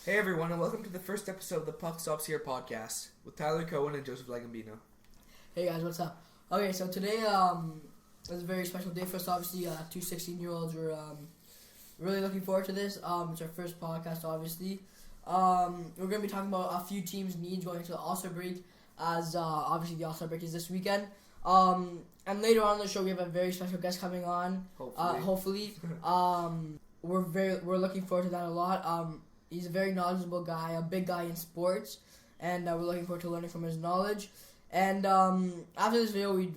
Hey everyone, and welcome to the first episode of the Puck Stops Here podcast with Tyler Cohen and Joseph Legambino. Hey guys, what's up? Okay, so today is a very special day for us. Obviously, two 16-year-olds. We're really looking forward to this. It's our first podcast, obviously. We're going to be talking about a few teams' needs going into the All-Star break, as obviously the All-Star break is this weekend. And later on in the show, we have a very special guest coming on. Hopefully. We're looking forward to that a lot. He's a very knowledgeable guy, a big guy in sports, and we're looking forward to learning from his knowledge. And after this video, we'd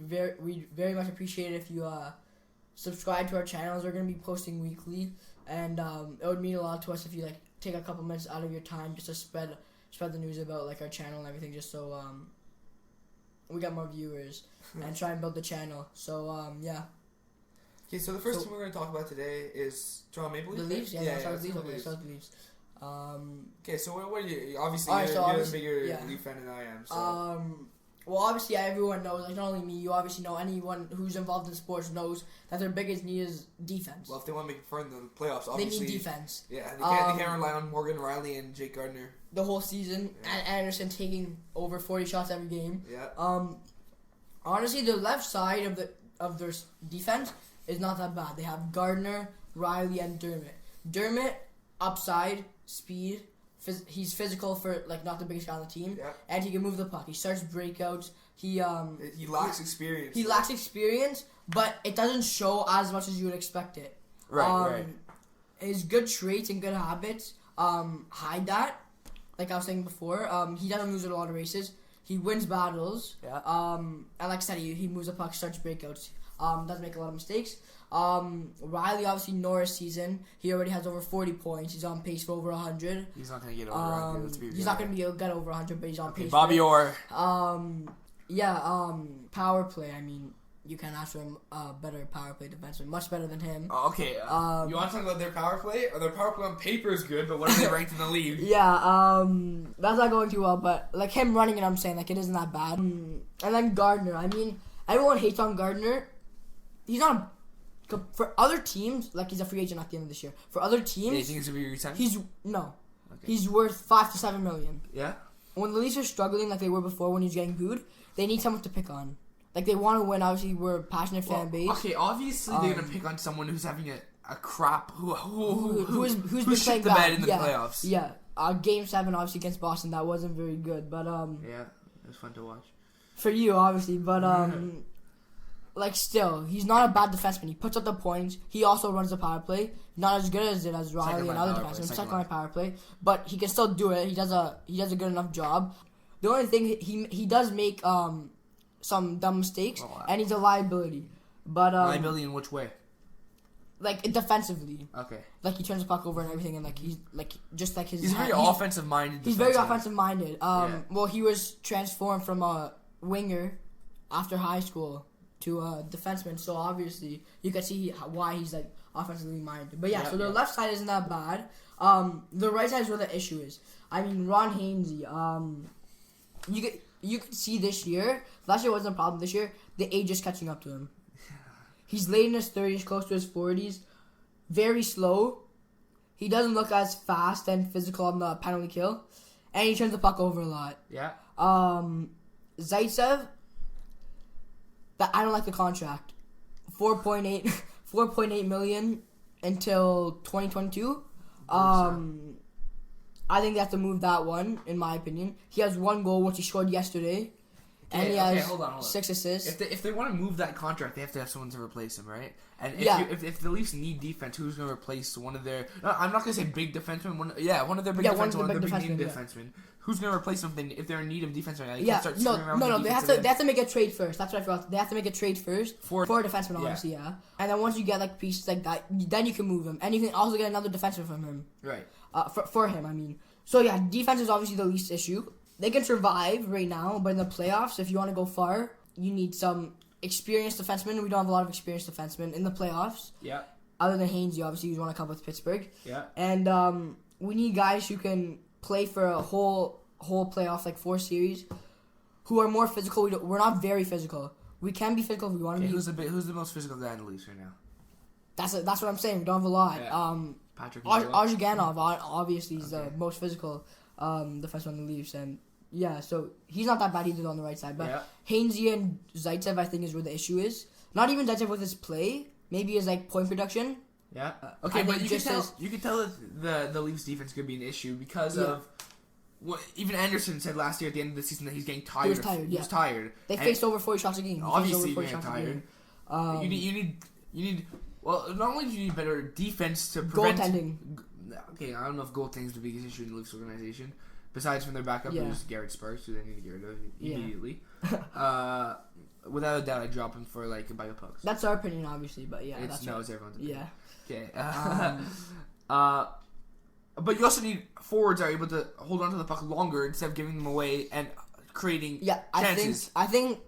very much appreciate it if you subscribe to our channels. We're going to be posting weekly, and it would mean a lot to us if you take a couple minutes out of your time just to spread the news about our channel and everything, just so we got more viewers and try and build the channel. So yeah. Okay, so the first team we're going to talk about today is Toronto Maple Leafs. The Leafs, yeah. Leafs. Okay, so what are you? Obviously, right, you're a bigger Leaf fan than I am. So. Well, obviously, everyone knows, not only me, you obviously know, anyone who's involved in sports knows that their biggest need is defense. Well, if they want to make it far in the playoffs, obviously. They need defense. Yeah, they can't rely on Morgan Riley and Jake Gardiner. The whole season, and Anderson taking over 40 shots every game. Yeah. Honestly, the left side of their defense is not that bad. They have Gardiner, Riley, and Dermott. Dermott, upside, speed. He's physical for not the biggest guy on the team, and he can move the puck. He starts breakouts. He lacks experience. He lacks experience, but it doesn't show as much as you would expect it. Right. His good traits and good habits hide that. Like I was saying before, he doesn't lose at a lot of races. He wins battles. Yeah. And like I said, he moves the puck, starts breakouts. Doesn't make a lot of mistakes. Riley, obviously, Norris season. He already has over 40 points. He's on pace for over 100. He's not going to get over 100. Let's be real. He's not going to get over 100, but he's on pace. Bobby Orr. Power play. I mean, you can ask for a better power play defenseman. Much better than him. Okay. You want to talk about their power play? Or their power play on paper is good, but what are they ranked in the league? Yeah, that's not going too well, but him running it, I'm saying, it isn't that bad. And then Gardiner. I mean, everyone hates on Gardiner. He's not for other teams, he's a free agent at the end of this year. For other teams, do you think he's gonna be resigned? He's worth $5 to $7 million. Yeah. When the Leafs are struggling like they were before when he's getting booed, they need someone to pick on. They want to win. Obviously, we're a passionate fan base. Okay, obviously they're gonna pick on someone who's having a crap who's been shit the bed in the playoffs. Yeah. Game 7 obviously against Boston, that wasn't very good, but yeah, it was fun to watch. For you, obviously, but still, he's not a bad defenseman. He puts up the points. He also runs the power play. Not as good as Riley and other defensemen. Second line power play, but he can still do it. He does a good enough job. The only thing he does make some dumb mistakes, and he's a liability. But liability in which way? Defensively. Okay. He turns the puck over and everything, and he's his. He's very offensive minded. He's very offensive minded. Well, he was transformed from a winger after high school to a defenseman, so obviously you can see why he's offensively minded. But yeah, so the left side isn't that bad. The right side is where the issue is. I mean, Ron Hainsey. You could see this year. Last year wasn't a problem. This year, the age is catching up to him. He's late in his 30s, close to his 40s. Very slow. He doesn't look as fast and physical on the penalty kill, and he turns the puck over a lot. Yeah. Zaitsev. But I don't like the contract. $4.8 million until 2022. I think they have to move that one, in my opinion. He has 1 goal, which he scored yesterday. And he has hold on. 6 assists. If they want to move that contract, they have to have someone to replace him, right? And if the Leafs need defense, who's going to replace one of their... No, I'm not going to say big defenseman. One of their big defensemen. One of their big defensemen. Who's going to replace something if they're in need of defenseman? They have to make a trade first. That's what I forgot. They have to make a trade first for a defenseman, obviously, yeah. And then once you get pieces like that, then you can move him. And you can also get another defenseman from him. Right. For him, I mean. So yeah, defense is obviously the least issue. They can survive right now, but in the playoffs, if you want to go far, you need some experienced defensemen. We don't have a lot of experienced defensemen in the playoffs. Yeah. Other than Hainsey, obviously, who's won a cup with Pittsburgh. Yeah. And we need guys who can play for a whole playoff, 4 series, who are more physical. We're not very physical. We can be physical if we want to be. Who's the most physical guy in the Leafs right now? That's what I'm saying. We don't have a lot. Yeah. Patrick Ozhiganov, obviously, is the most physical defenseman on the Leafs, and so he's not that bad either on the right side. But Hainsey and Zaitsev, I think, is where the issue is. Not even Zaitsev with his play, maybe his point production. Yeah. Okay, but you can tell that the Leafs defense could be an issue because of what even Anderson said last year at the end of the season that he's getting tired. He was tired. They faced over 40 shots a game. Obviously, you're getting tired. You need. Well, not only do you need better defense to prevent goaltending. Okay, I don't know if goaltending is the biggest issue in the Leafs organization. Besides from their backup, who's Garrett Sparks, who they need to get rid of immediately. Without a doubt, I'd drop him for a bag of pucks. That's our opinion, obviously, but it's everyone's opinion. Yeah. Okay. But you also need forwards that are able to hold on to the puck longer instead of giving them away and creating chances. I think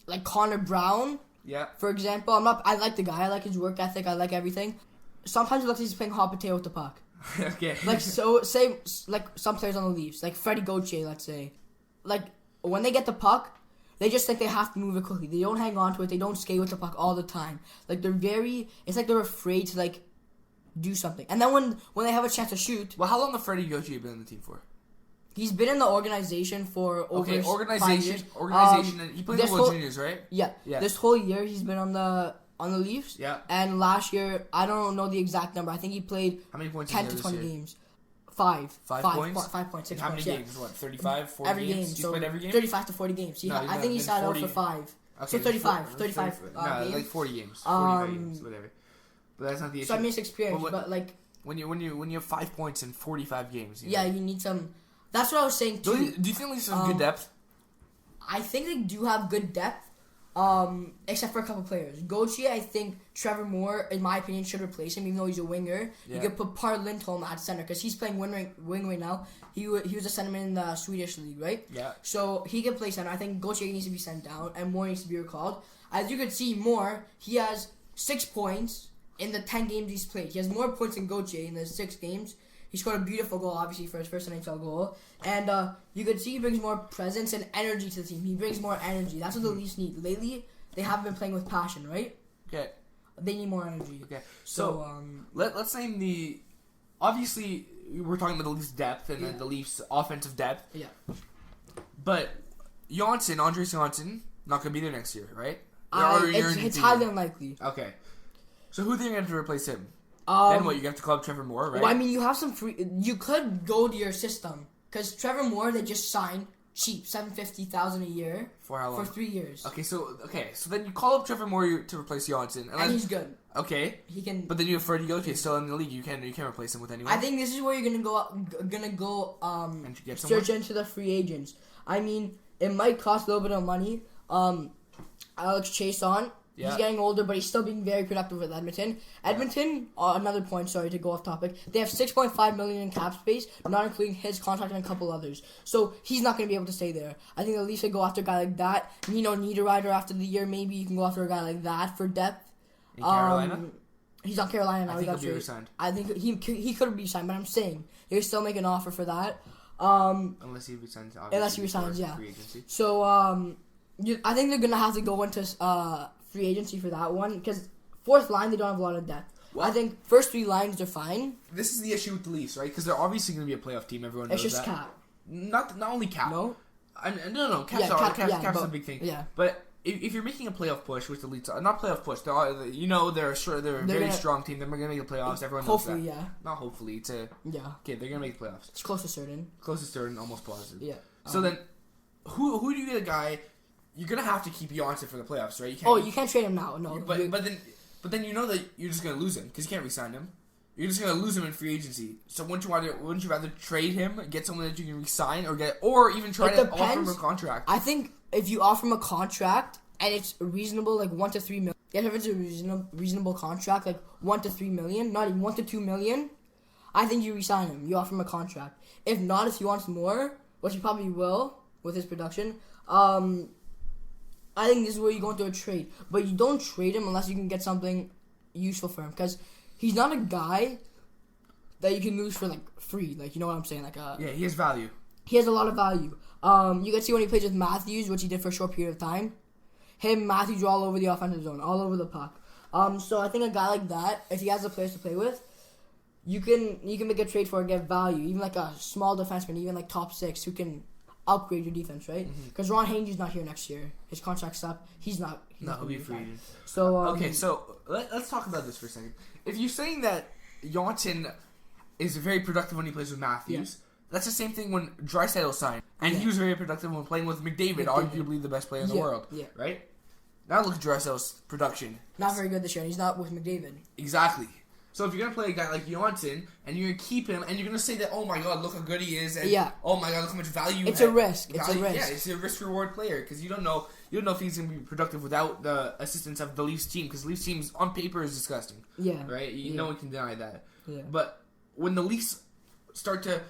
like Connor Brown. Yeah. For example, I like the guy. I like his work ethic. I like everything. Sometimes it looks like he's playing hot potato with the puck. Okay. Say some players on the Leafs, like Freddie Gauthier, let's say, when they get the puck, they just think they have to move it quickly. They don't hang on to it. They don't skate with the puck all the time. It's like they're afraid to do something. And then when they have a chance to shoot. Well, how long has Freddie Gauthier been on the team for? He's been in the organization for over 5 years. And he plays with World Juniors, right? Yeah. This whole year he's been on the Leafs. Yeah. And last year, I don't know the exact number. I think he played how many points 10 to 20 games. 5 points? 5 points, 6 how points. How many games? What, 35, 40 every games? Game. He's played every game? 35 to 40 games. I think he sat out for 5. Okay, so 35 games. Like 40 games. 45 games, whatever. But that's not the issue. So I mean, it's experience, but when you have 5 points in 45 games. You need some. That's what I was saying too. Do you think Leafs have good depth? I think they do have good depth, except for a couple players. Gauthier, I think Trevor Moore, in my opinion, should replace him, even though he's a winger. You could put Par Lindholm at center because he's playing wing right now. He was a centerman in the Swedish league, right? Yeah. So he can play center. I think Gauthier needs to be sent down, and Moore needs to be recalled. As you can see, Moore, he has 6 points in the 10 games he's played. He has more points than Gauthier in the 6 games. He scored a beautiful goal, obviously, for his first NHL goal. And you could see he brings more presence and energy to the team. He brings more energy. That's what the Leafs need. Lately, they haven't been playing with passion, right? Okay. They need more energy. Okay. So let's name the... Obviously, we're talking about the Leafs' depth and the Leafs' offensive depth. Yeah. But Andreas Johnsson, not going to be there next year, right? It's highly unlikely. Okay. So who are they going to have to replace him? Then what, you have to call up Trevor Moore, right? Well, I mean, you have some free... You could go to your system. Because Trevor Moore, they just signed cheap, $750,000 a year. For how long? For 3 years. Okay, so then you call up Trevor Moore to replace Johnsson. And he's good. Okay. He can... But then you have Freddie Gauthier still in the league. You can't replace him with anyone. I think this is where you're going to go and get search into the free agents. I mean, it might cost a little bit of money. Alex Chason... Yeah. He's getting older, but he's still being very productive with Edmonton. Edmonton, another point, sorry to go off topic, they have $6.5 million in cap space, not including his contract and a couple others. So he's not going to be able to stay there. I think the Leafs should go after a guy like that. Nino Niederreiter after the year, maybe you can go after a guy like that for depth. In Carolina? He's on Carolina now. I think he'll be re-signed. I think he could be signed, but I'm saying they could still make an offer for that. Unless he resigns, obviously. Unless he resigns, yeah. Free agency. So I think they're going to have to go into... free agency for that one because fourth line they don't have a lot of depth. Well, I think first 3 lines are fine. This is the issue with the Leafs, right? Because they're obviously going to be a playoff team. Everyone knows that. It's just cap. Not only cap. No. No. Cap's a big thing. Yeah. But if you're making a playoff push, which the Leafs are not playoff push, they're a very strong team. They're going to make the playoffs. Everyone knows that. Hopefully, yeah. Not hopefully. Okay, they're going to make the playoffs. It's close to certain. Almost positive. Yeah. So then, who do you get a guy? You're gonna have to keep Johnsson for the playoffs, right? You can't trade him now. No, but then you know that you're just gonna lose him because you can't re-sign him. You're just gonna lose him in free agency. So wouldn't you rather trade him, get someone that you can re-sign, or even try to offer him a contract? I think if you offer him a contract and it's reasonable, like $1 to $3 million. If it's a reasonable contract, like $1 to $3 million, not even $1 to $2 million, I think you re-sign him. You offer him a contract. If not, if he wants more, which he probably will with his production, I think this is where you go into a trade. But you don't trade him unless you can get something useful for him. Because he's not a guy that you can lose for, free. You know what I'm saying? Yeah, he has value. He has a lot of value. You can see when he plays with Matthews, which he did for a short period of time. Matthews are all over the offensive zone, all over the puck. So I think a guy like that, if he has the players to play with, you can make a trade for get value, even like a small defenseman, even like top 6 who can upgrade your defense, right? Because Ron Hainsey's not here next year. His contract's up. He's not. He'll be free. So okay, so let's talk about this for a second. If you're saying that Janssen is very productive when he plays with Matthews, that's the same thing when Draisaitl signed, and he was very productive when playing with McDavid, arguably the best player in the world. Yeah. Right. Now look at Draisaitl's production. Not very good this year. And he's not with McDavid. Exactly. So if you're going to play a guy like Janssen, and you're going to keep him, and you're going to say that, oh my god, look how good he is, and oh my god, look how much value it's a risk. It's a risk. Yeah, it's a risk-reward player, because you don't know if he's going to be productive without the assistance of the Leafs team, because the Leafs team on paper is disgusting. Yeah. Right? No one can deny that. Yeah. But when the Leafs start to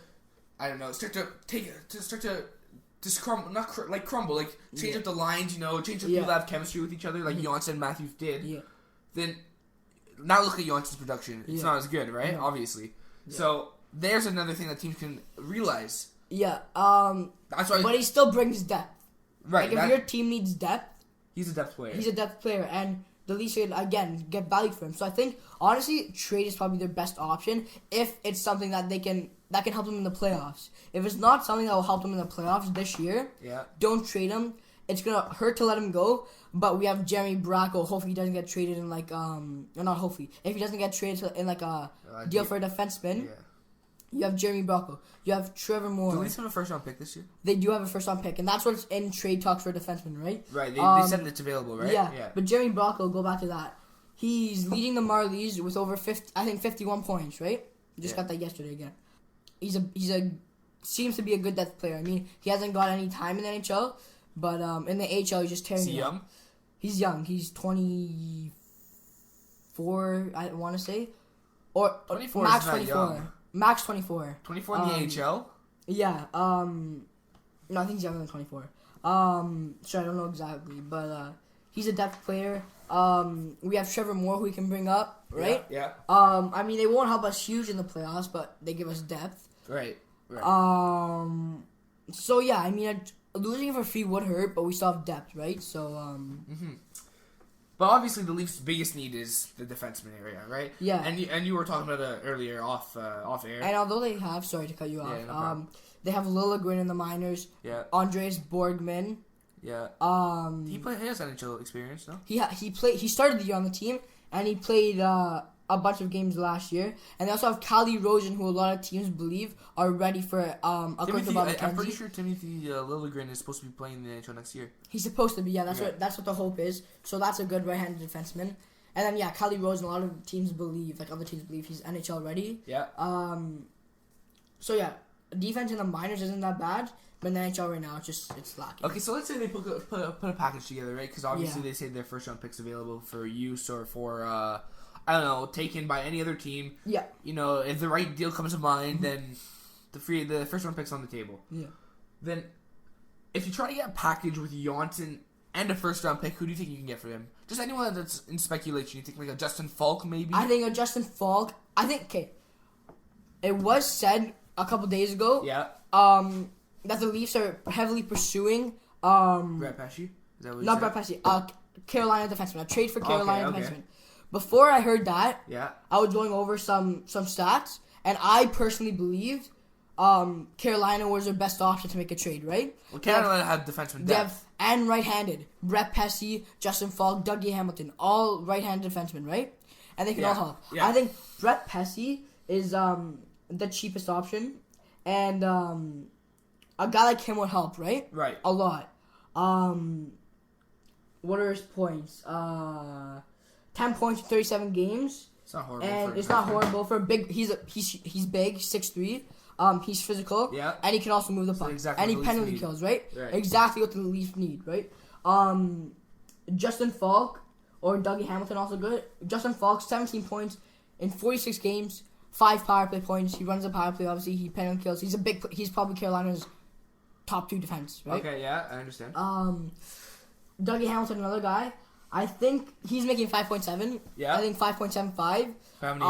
crumble, like change up the lines, change up people that have chemistry with each other, like Janssen and Matthews did, then now look at Janssen's production. It's not as good, right? Obviously. Yeah. So there's another thing that teams can realize. Yeah. That's why. But he still brings depth. Right. Like if your team needs depth, he's a depth player. He's a depth player, and the Leafs should again get value for him. So I think honestly, trade is probably their best option if it's something that can help them in the playoffs. If it's not something that will help them in the playoffs this year, don't trade him. It's gonna hurt to let him go. But we have Jeremy Bracco. Hopefully he doesn't get traded in like or not hopefully. If he doesn't get traded in like a deal for a defenseman, you have Jeremy Bracco. You have Trevor Moore. Do the Leafs have a first-round pick this year? They do have a first-round pick, and that's what's in trade talks for a defenseman, right? Right. They said it's available, right? Yeah. But Jeremy Bracco, go back to that. He's leading the Marlies with over 51 points, right? Just got that yesterday again. He's a seems to be a good depth player. I mean, he hasn't got any time in the NHL, but in the AHL he's just tearing. Is he young? He's young. He's 24, I want to say. Or 24 max is not 24. young. Max 24. 24 in the AHL? Yeah. No, I think he's younger than 24. I don't know exactly, but he's a depth player. We have Trevor Moore who we can bring up, right? Yeah. I mean, they won't help us huge in the playoffs, but they give us depth. Right. So yeah, I mean, losing for free would hurt, but we still have depth, right? So But obviously, the Leafs' biggest need is the defenseman area, right? Yeah. And you were talking about it earlier off air. And although they have, sorry to cut you off, no they have Liljegren in the minors. Yeah. Andreas Borgman. Yeah. He has NHL experience, no? He started the year on the team, and he played a bunch of games last year. And they also have Cali Rosen, who a lot of teams believe are ready for I'm pretty sure Timothy Liljegren is supposed to be playing in the NHL next year. He's supposed to be, that's what the hope is. So that's a good right-handed defenseman. And then Cali Rosen, a lot of teams believe, like other teams believe, he's NHL ready. Yeah. So yeah, defense in the minors isn't that bad. But in the NHL right now, it's lacking. Okay, so let's say they put a package together, right? Because obviously they say their first-round pick's available for use or for, I don't know, taken by any other team. Yeah. If the right deal comes to mind, then the first-round pick's on the table. Yeah. Then, if you try to get a package with Janssen and a first-round pick, who do you think you can get for him? Just anyone that's in speculation. You think like a Justin Falk, maybe? I think a Justin Falk. Okay. It was said a couple days ago. Yeah. That the Leafs are heavily pursuing Brett Pesce? Is that what not Brett Pesce, Carolina defenseman. A trade for Carolina defenseman. Before I heard that, I was going over some stats, and I personally believed Carolina was their best option to make a trade, right? Well, Carolina had defenseman depth. And right-handed. Brett Pesce, Justin Falk, Dougie Hamilton, all right-handed defensemen, right? And they can all help. Yeah. I think Brett Pesce is the cheapest option, and a guy like him would help, right? Right. A lot. What are his points? 10 points in 37 games. It's not horrible. And it's not horrible for a big. He's big, 6'3". He's physical. Yeah. And he can also move the puck. Exactly and he penalty kills, right? Exactly what the Leafs need, right? Justin Falk or Dougie Hamilton also good. Justin Falk, 17 points in 46 games, 5 power play points. He runs a power play. Obviously, he penalty kills. He's probably Carolina's top 2 defense, right? Okay, yeah, I understand. Dougie Hamilton, another guy. I think he's making 5.7. Yeah. I think 5.75. How many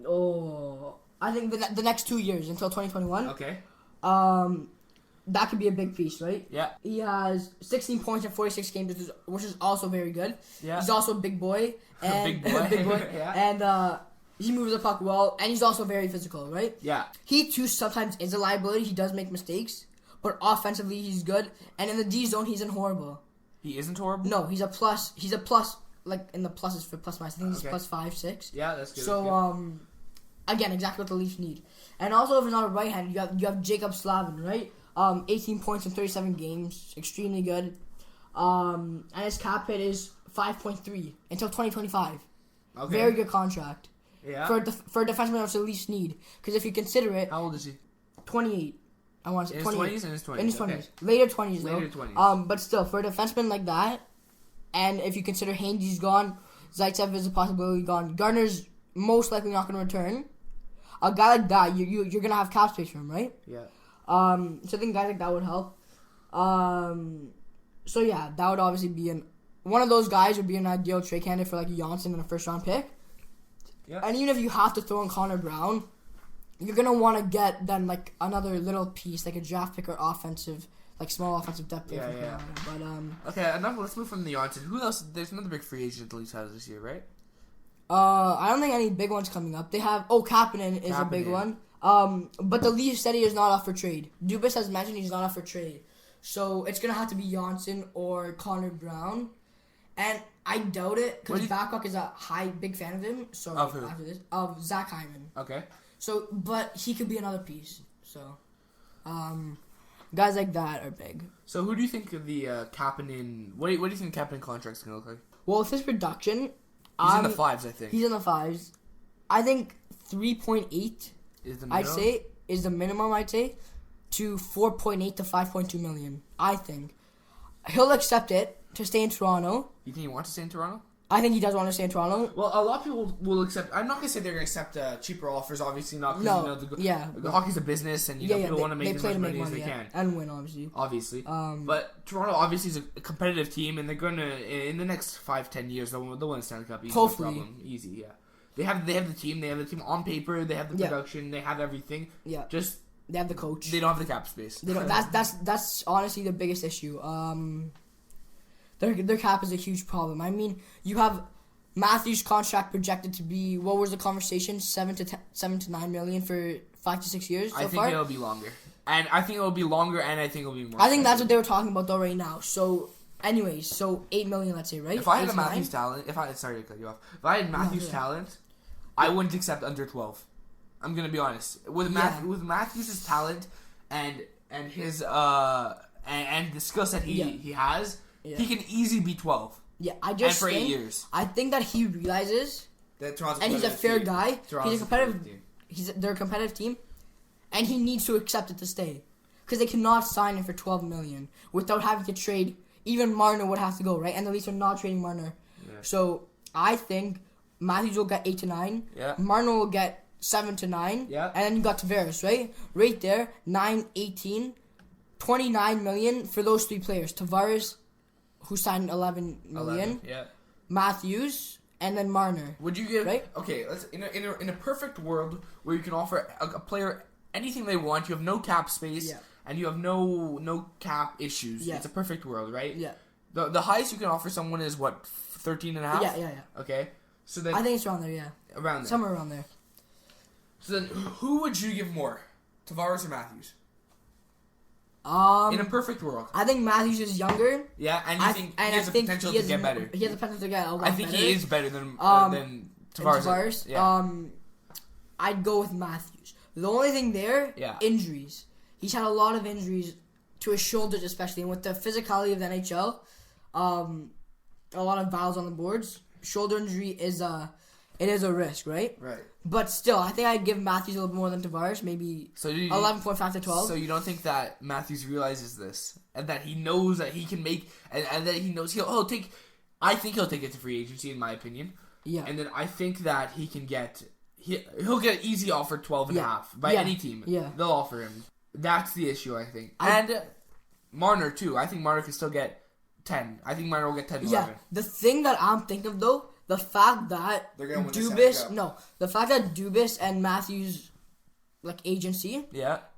years? I think the next 2 years until 2021. Okay. That could be a big piece, right? Yeah. He has 16 points in 46 games, which is also very good. Yeah. He's also a big boy. And big boy. big boy. Yeah. And He moves the puck well, and he's also very physical, right? Yeah. He, too, sometimes is a liability. He does make mistakes. But offensively, he's good. And in the D zone, he's horrible. He isn't horrible? No, he's a plus. He's a plus, like, in the pluses for plus minus. I think he's plus 5, 6. Yeah, that's good. So, again, exactly what the Leafs need. And also, if it's not a right-hand, you have Jacob Slavin, right? 18 points in 37 games. Extremely good. And his cap hit is 5.3 until 2025. Okay. Very good contract. Yeah. For a defenseman, which the Leafs need. Because if you consider it... How old is he? 28. I want to say 28. In his 20s? In his 20s. Okay. Later 20s, though. Later 20s. But still, for a defenseman like that, and if you consider Hainsey's gone, Zaitsev is a possibility gone, Gardner's most likely not going to return. A guy like that, you're going to have cap space for him, right? Yeah. So I think guys like that would help. So yeah, that would obviously be one of those guys would be an ideal trade candidate for like Janssen and a first round pick. Yeah. And even if you have to throw in Connor Brown, you're gonna want to get then like another little piece, like a draft pick or offensive, like small offensive depth. Yeah. But okay, enough. Let's move from the Janssen. Who else? There's another big free agent the Leafs has this year, right? I don't think any big ones coming up. They have Kapanen is a big one. But the Leafs said he is not up for trade. Dubas has mentioned he's not up for trade. So it's going to have to be Janssen or Connor Brown. And I doubt it because Babcock is a big fan of him. So of who? After this, of Zach Hyman. Okay. So, but he could be another piece. So, guys like that are big. So who do you think of the Kapanen? What do you think Kapanen contract's going to look like? Well, with his production... He's in the 5s, I think. He's in the 5s. I think 3.8... Is the minimum? I'd say is the minimum. I'd say to 4.8 to 5.2 million. I think he'll accept it to stay in Toronto. You think he wants to stay in Toronto? I think he does want to stay in Toronto. Well, a lot of people will accept. I'm not gonna say they're gonna accept cheaper offers. Obviously not. No. The hockey's a business, and people want to make as much money as they can and win, obviously. Obviously. But Toronto obviously is a competitive team, and they're gonna in the next 5-10 years they'll win the Stanley Cup. Easy, hopefully, no problem. Easy, yeah. They have the team. They have the team on paper. They have the production. They have everything. Yeah. Just they have the coach. They don't have the cap space. They don't. That's honestly the biggest issue. Their cap is a huge problem. I mean, you have Matthews' contract projected to be, what was the conversation? 7 to 9 million for 5 to 6 years. I think it'll be longer, and I think it'll be more. I think that's what they were talking about though right now. So. Anyways, so 8 million, let's say, right? If I had Matthews' talent, sorry to cut you off. If I had Matthews' talent, I wouldn't accept under 12. I'm gonna be honest. With Matthews' talent and his and the skill set he has, he can easily be 12. Yeah, I just for 8 years. I think that he realizes that and he's a fair guy. He's a competitive. They're a competitive team, and he needs to accept it to stay because they cannot sign him for 12 million without having to trade. Even Marner would have to go, right? And the Leafs are not trading Marner. Yeah. So, I think Matthews will get 8 to 9. Yeah. Marner will get 7 to 9. Yeah. And then you got Tavares, right? Right there, 9, 18, 29 million for those 3 players. Tavares, who signed 11 million. Yeah. Matthews, and then Marner. Would you give... Right? Okay, let's in a perfect world where you can offer a player anything they want, you have no cap space... Yeah. And you have no cap issues. Yeah. It's a perfect world, right? Yeah. The highest you can offer someone is what, 13 and a half? Yeah. Okay. So then I think it's around there, yeah. Around there. Somewhere around there. So then who would you give more? Tavares or Matthews? In a perfect world. I think Matthews is younger. Yeah, and you think he has the potential to get better. He has the potential to get a lot better. I think he is better than Tavares. Yeah. I'd go with Matthews. The only thing there, injuries. He's had a lot of injuries to his shoulders, especially, and with the physicality of the NHL, a lot of fouls on the boards. Shoulder injury is a risk, right? Right. But still, I think I'd give Matthews a little more than Tavares, maybe 11.5 to 12. So you don't think that Matthews realizes this, and that he knows that he can make, and that he knows he'll take. I think he'll take it to free agency, in my opinion. Yeah. And then I think that he can get he'll get an easy offer 12 and a half by any team. Yeah. They'll offer him. That's the issue, I think. And Marner, too. I think Marner can still get 10. I think Marner will get 10 to 11. Yeah. The thing that I'm thinking of, though, the fact that Dubas and Matthews, agency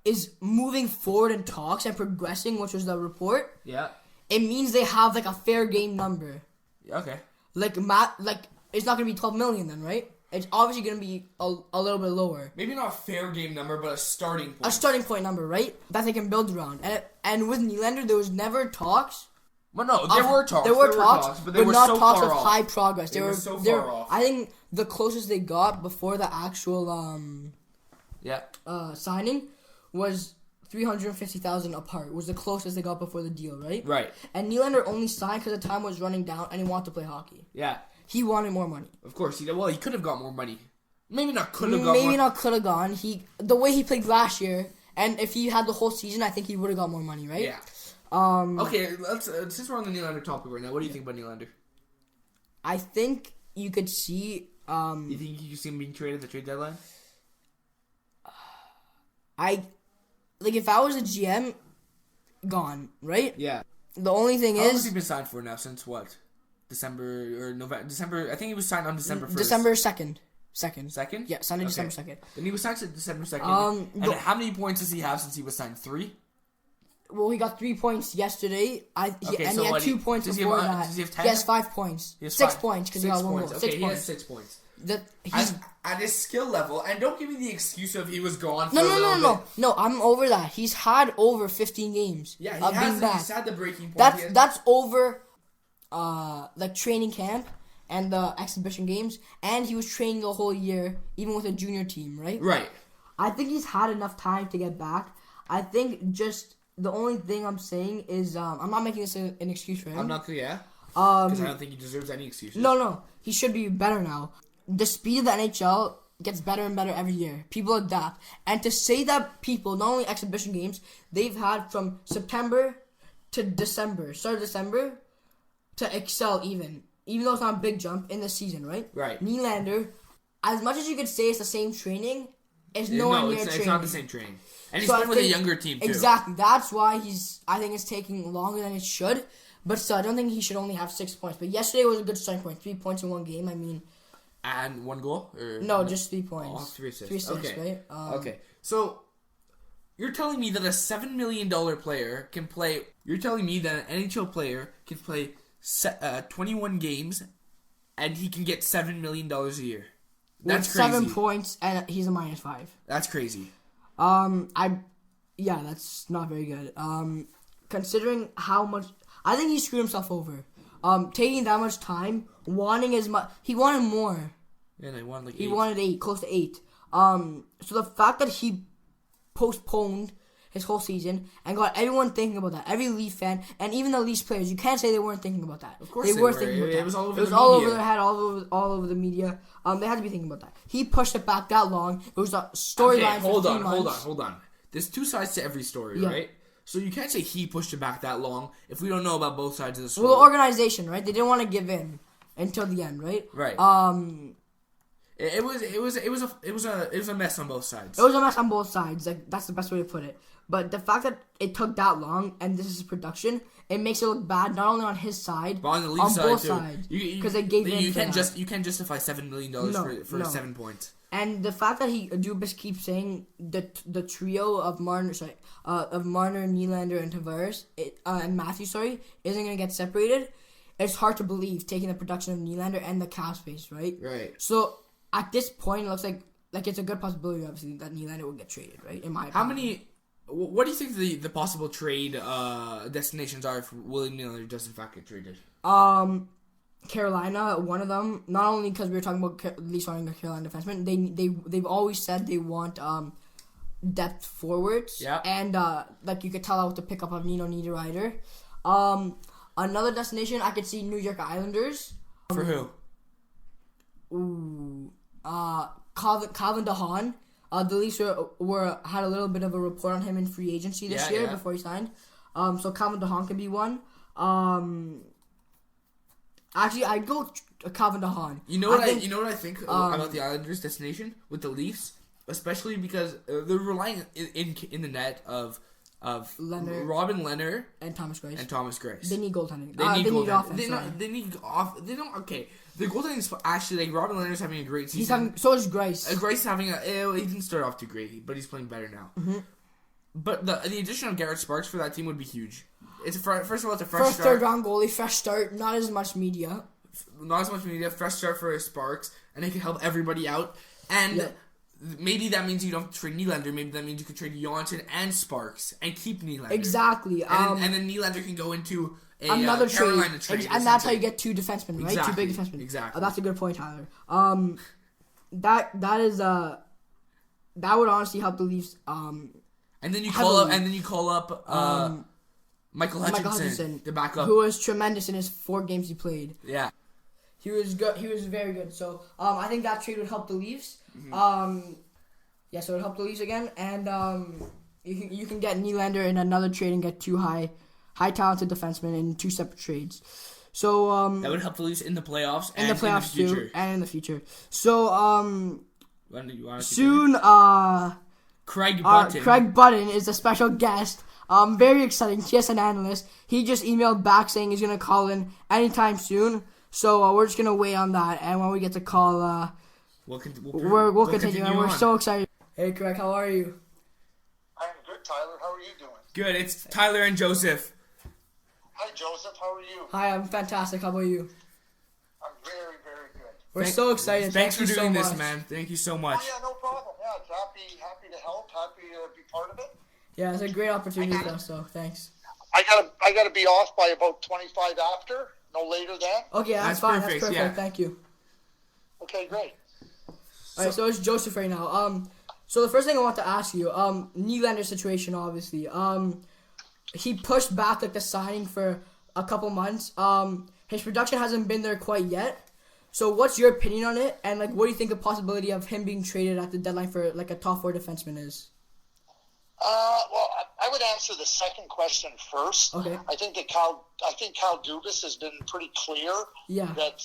is moving forward in talks and progressing, which was the report. Yeah. It means they have, a fair game number. Okay. It's not going to be 12 million then, right? it's obviously going to be a little bit lower. Maybe not a fair game number, but a starting point. A starting point number, right? That they can build around. And with Nylander, there was never talks. Well, no, there were talks. There were talks, but they were not so talks far of off. high progress. They were so far off. I think the closest they got before the actual signing was $350,000 apart. Was the closest they got before the deal, right? Right. And Nylander only signed because the time was running down and he wanted to play hockey. Yeah. He wanted more money. Of course. He could have got more money. Maybe not could have got more. Maybe not could have gone. The way he played last year, and if he had the whole season, I think he would have got more money, right? Yeah. Okay, let's since we're on the Nylander topic right now, what do you think about Nylander? I think you could see. You think you could see him being traded at the trade deadline? If I was a GM, gone, right? Yeah. The only thing How is, long has he been signed for now? Since what? December or November? December. I think he was signed on December 1st. December 2nd. Second? Yeah, Sunday, December 2nd. Then he was signed December 2nd. And how many points does he have since he was signed? 3? Well, he got 3 points yesterday. He had 2 points before that. Does he have 10? He has 5 points. He has 6 points because he got 1 goal. Okay, 6 he points. has 6 points. He's at his skill level, and don't give me the excuse of he was gone for a little bit. No, I'm over that. He's had over 15 games. Yeah, he's had the breaking point. That's over training camp and the exhibition games, and he was training the whole year, even with a junior team, right? Right. I think he's had enough time to get back. I think just the only thing I'm saying is I'm not making this an excuse for him. I'm not, yeah. Because I don't think he deserves any excuses. No, he should be better now. The speed of the NHL gets better and better every year. People adapt. And to say that people, not only exhibition games, they've had from September to December, start of December, to excel even though it's not a big jump in the season, right? Right. Nylander, as much as you could say it's the same training, it's nowhere near training. It's not the same training. And he's playing with a younger team, too. Exactly. That's why I think it's taking longer than it should. But still, I don't think he should only have 6 points. But yesterday was a good starting point. 3 points in one game, I mean. And 1 goal? No, just 3 points. Oh, 3 assists. 3 assists, okay. Right? Okay. So, you're telling me that a $7 million player can play... You're telling me that an NHL player can play 21 games and he can get $7 million a year. That's with crazy. 7 points and he's a -5. That's crazy. That's not very good. Considering how much... I think he screwed himself over. Taking that much time, wanting as much... He wanted more. Yeah, they wanted like 8. He wanted 8, close to 8. So the fact that he postponed his whole season and got everyone thinking about that, every Leaf fan, and even the Leafs players, you can't say they weren't thinking about that. Of course they were thinking about that. It was all over their head, all over the media. They had to be thinking about that. He pushed it back that long. It was a storyline for 3 months. Hold on. There's 2 sides to every story, right? So you can't say he pushed it back that long if we don't know about both sides of the story. Well, the organization, right? They didn't want to give in until the end, right? Right. It was a mess on both sides. It was a mess on both sides. Like, that's the best way to put it. But the fact that it took that long and this is production, it makes it look bad not only on his side, but on the Leafs on side both too. sides. Because they gave in. You can't justify $7 million for 7 points. And the fact that Dubas keeps saying the trio of Marner, Nylander, and Tavares, and Matthews, isn't gonna get separated. It's hard to believe taking the production of Nylander and the cap space, right? Right. So at this point, it looks like it's a good possibility, obviously, that Nylander will get traded, right? In my opinion. What do you think the possible trade destinations are if William Nylander does in fact get traded? Carolina, one of them. Not only because we were talking about at least wanting a Carolina defenseman, they've always said they want depth forwards. Yeah. And you could tell out with the pickup of Nino Niederreiter. Another destination I could see New York Islanders. For who? Calvin DeHaan. The Leafs had a little bit of a report on him in free agency this year before he signed. So Calvin DeHaan could be one. Actually, I'd go Calvin DeHaan. You know what I think about the Islanders' destination with the Leafs, especially because they're relying in the net of Leonard, Robin Leonard and Thomas Greiss. They need goaltending. They need offense. They need off. They don't. Okay, the goaltending is actually Robin Leonard's having a great season. So is Greiss. Greiss is having he didn't start off too great, but he's playing better now. Mm-hmm. But the addition of Garrett Sparks for that team would be huge. It's first of all, it's a fresh first start. third round goalie, fresh start, not as much media. not as much media, fresh start for Sparks, and it can help everybody out. And maybe that means you don't have to trade Nylander. Maybe that means you could trade Johansson and Sparks and keep Nylander. Exactly. And then Nylander can go into another Carolina trade. And that's how you get 2 defensemen, right? Exactly. 2 big defensemen. Exactly. That's a good point, Tyler. That would honestly help the Leafs. And then you call up Michael Hutchinson to back up, who was tremendous in his 4 games he played. Yeah, he was good. He was very good. So I think that trade would help the Leafs. Mm-hmm. So it would help the Leafs again, and you can get Nylander in another trade and get 2 high talented defensemen in 2 separate trades. So that would help the Leafs in the playoffs and in the future. So when do you want to soon Craig Button. Craig Button is a special guest. Very exciting. TSN analyst. He just emailed back saying he's gonna call in anytime soon. So we're just gonna wait on that, and when we get the call, we'll continue. And we're so excited. Hey, Craig, how are you? I'm good, Tyler. How are you doing? Good. It's Tyler and Joseph. Hi, Joseph. How are you? Hi, I'm fantastic. How about you? I'm very, very good. We're so excited. Thanks for doing this, man. Thank you so much. Oh, yeah, no problem. Yeah, it's happy to help. Happy to be part of it. Yeah, it's a great opportunity for us, so thanks. I gotta be off by about 25 after, no later than. Okay, that's fine. Perfect, That's perfect. yeah. Thank you. Okay, great. All right, so it's Joseph right now. So the first thing I want to ask you, Nylander situation, obviously. He pushed back the signing for a couple months. His production hasn't been there quite yet. So what's your opinion on it? And what do you think the possibility of him being traded at the deadline for a top 4 defenseman is? Well, I would answer the second question first. Okay. I think Kyle Dubas has been pretty clear that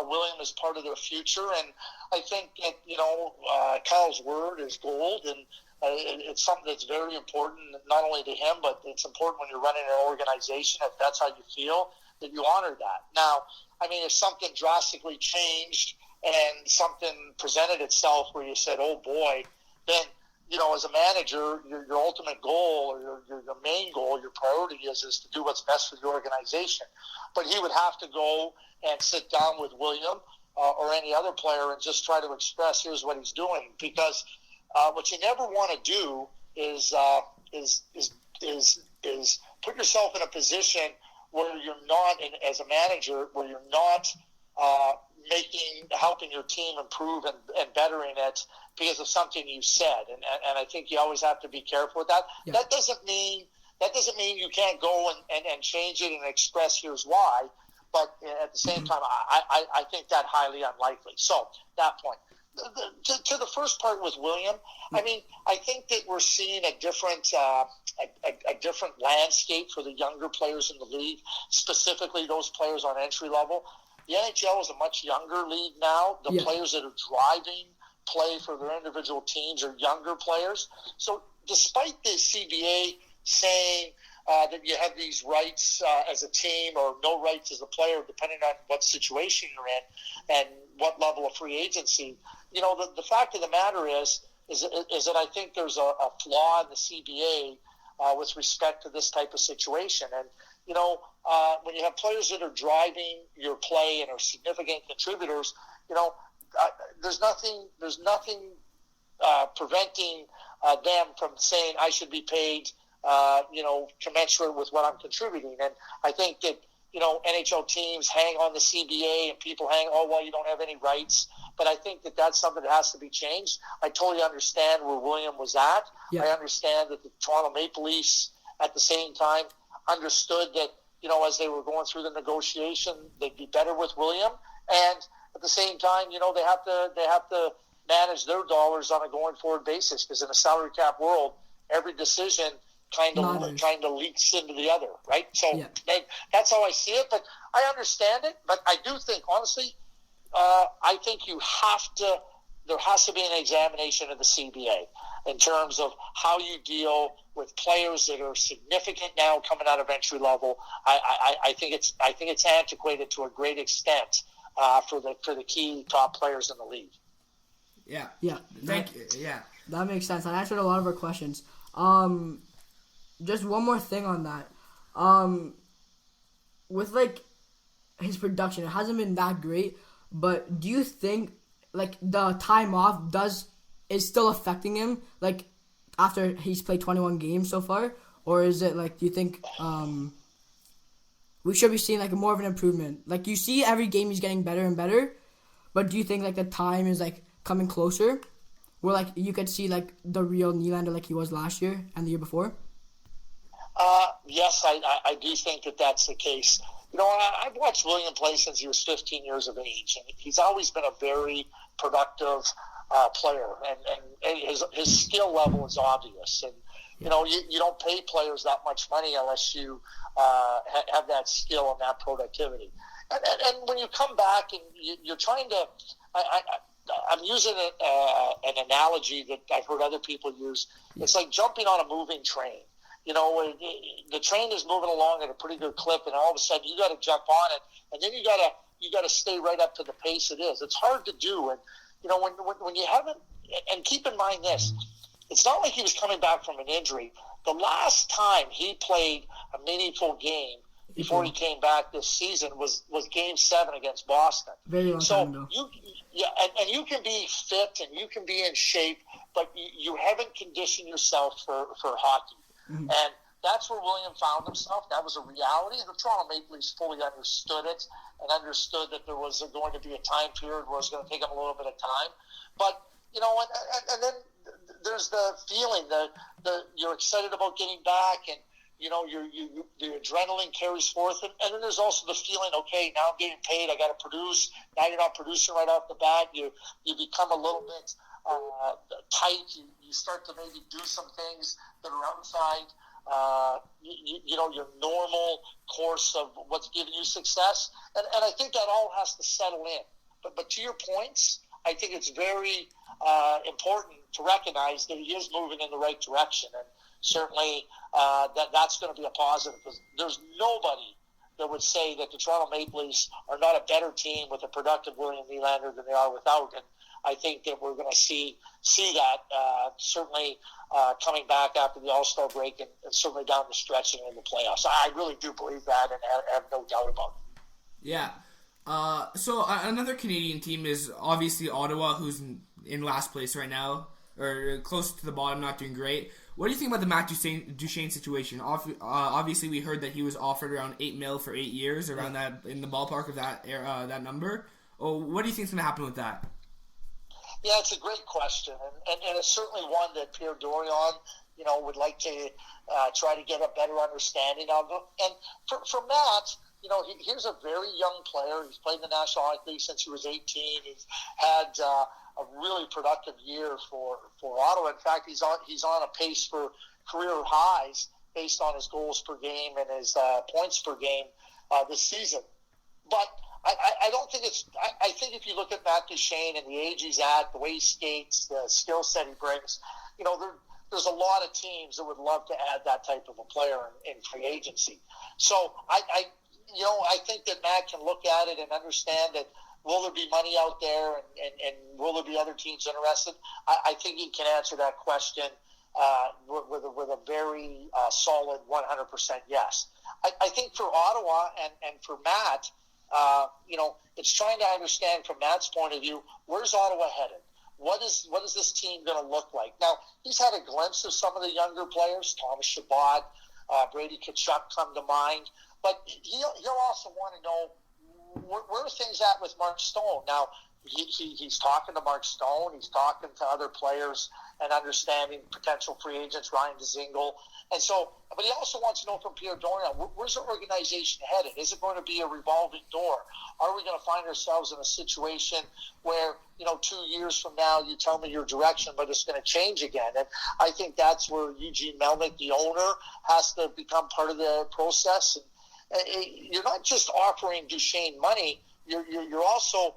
William is part of their future, and I think that Kyle's word is gold, and it's something that's very important not only to him, but it's important when you're running an organization. If that's how you feel, that you honor that. Now, I mean, if something drastically changed and something presented itself where you said, "Oh boy," then as a manager, your ultimate goal or your main goal, your priority is to do what's best for the organization. But he would have to go and sit down with William or any other player and just try to express, here's what he's doing. Because what you never want to do is put yourself in a position where you're not, as a manager, where you're not helping your team improve and bettering it because of something you said, and I think you always have to be careful with that. Yeah. That doesn't mean you can't go and change it and express here's why, but at the same time, I think that highly unlikely. So that point. To the first part with William, I mean, I think that we're seeing a different landscape for the younger players in the league, specifically those players on entry level. The NHL is a much younger league now. The players that are driving play for their individual teams are younger players. So despite the CBA saying that you have these rights as a team or no rights as a player, depending on what situation you're in and what level of free agency, the fact of the matter is that I think there's a flaw in the CBA with respect to this type of situation. And, when you have players that are driving your play and are significant contributors, there's nothing preventing them from saying I should be paid, commensurate with what I'm contributing. And I think that, NHL teams hang on the CBA and people you don't have any rights. But I think that that's something that has to be changed. I totally understand where William was at. Yeah. I understand that the Toronto Maple Leafs at the same time understood that, as they were going through the negotiation, they'd be better with William. And at the same time, they have to manage their dollars on a going forward basis, because in a salary cap world, every decision kind of leaks into the other, right? So that's how I see it. But I understand it. But I do think, honestly, I think there has to be an examination of the CBA in terms of how you deal with players that are significant now coming out of entry level. I think it's antiquated to a great extent for the key top players in the league. Yeah. Thank you. Yeah. That makes sense. I answered a lot of our questions. Just one more thing on that. With his production. It hasn't been that great, but do you think like the time off is still affecting him like after he's played 21 games so far, or is it like do you think we should be seeing like more of an improvement? Like you see every game he's getting better and better, but do you think like the time is like coming closer where like you could see like the real Nylander like he was last year and the year before? Yes, I do think that that's the case. You know, I've watched William play since he was 15 years of age, and he's always been a very productive player, and his skill level is obvious. And, you know, you don't pay players that much money unless you have that skill and that productivity. And when you come back and you're trying to I'm using an analogy that I've heard other people use. It's like jumping on a moving train. You know, the train is moving along at a pretty good clip, and all of a sudden you got to jump on it, and then you got to stay right up to the pace it is. It's hard to do, and you know when you haven't. And keep in mind this: it's not like he was coming back from an injury. The last time he played a meaningful game before he came back this season was Game 7 against Boston. Very long time ago. And you can be fit and you can be in shape, but you haven't conditioned yourself for hockey. Mm-hmm. And that's where William found himself. That was a reality. And the Toronto Maple Leafs fully understood it and understood that there was going to be a time period where it was going to take them a little bit of time. But, you know, and then there's the feeling that you're excited about getting back, and, you know, the adrenaline carries forth. And then there's also the feeling, okay, now I'm getting paid, I got to produce. Now you're not producing right off the bat. You become a little bit tight. You start to maybe do some things that are outside, you know, your normal course of what's giving you success. And I think that all has to settle in. But to your points, I think it's very important to recognize that he is moving in the right direction. And certainly that's going to be a positive, because there's nobody that would say that the Toronto Maple Leafs are not a better team with a productive William Nylander than they are without. And I think that we're going to see that certainly coming back after the All-Star break and certainly down the stretch and in the playoffs. I really do believe that, and I have no doubt about it. Yeah. So another Canadian team is obviously Ottawa, who's in last place right now, or close to the bottom, not doing great. What do you think about the Matt Duchene situation? Obviously, we heard that he was offered around $8 million for 8 years, around that, in the ballpark of that number. Oh, what do you think is going to happen with that? Yeah, it's a great question, and it's certainly one that Pierre Dorion, you know, would like to try to get a better understanding of. And for Matt, you know, he's a very young player. He's played in the National Hockey League since he was 18. He's had a really productive year for Ottawa. In fact, he's on a pace for career highs based on his goals per game and his points per game this season. But I don't think it's. I think if you look at Matt Duchene and the age he's at, the way he skates, the skill set he brings, you know, there's a lot of teams that would love to add that type of a player in free agency. So I think that Matt can look at it and understand that. Will there be money out there, and will there be other teams interested? I think he can answer that question with a very solid 100% yes. I think for Ottawa and for Matt, you know, it's trying to understand from Matt's point of view, where's Ottawa headed? What is this team going to look like? Now, he's had a glimpse of some of the younger players, Thomas Chabot, Brady Tkachuk come to mind, but he'll also want to know, where are things at with Mark Stone? Now, he's talking to Mark Stone. He's talking to other players and understanding potential free agents, Ryan Dzingel. And so, but he also wants to know from Pierre Dorion, where's the organization headed? Is it going to be a revolving door? Are we going to find ourselves in a situation where, you know, 2 years from now you tell me your direction, but it's going to change again? And I think that's where Eugene Melnyk, the owner, has to become part of the process. And you're not just offering Duchene money. You're also,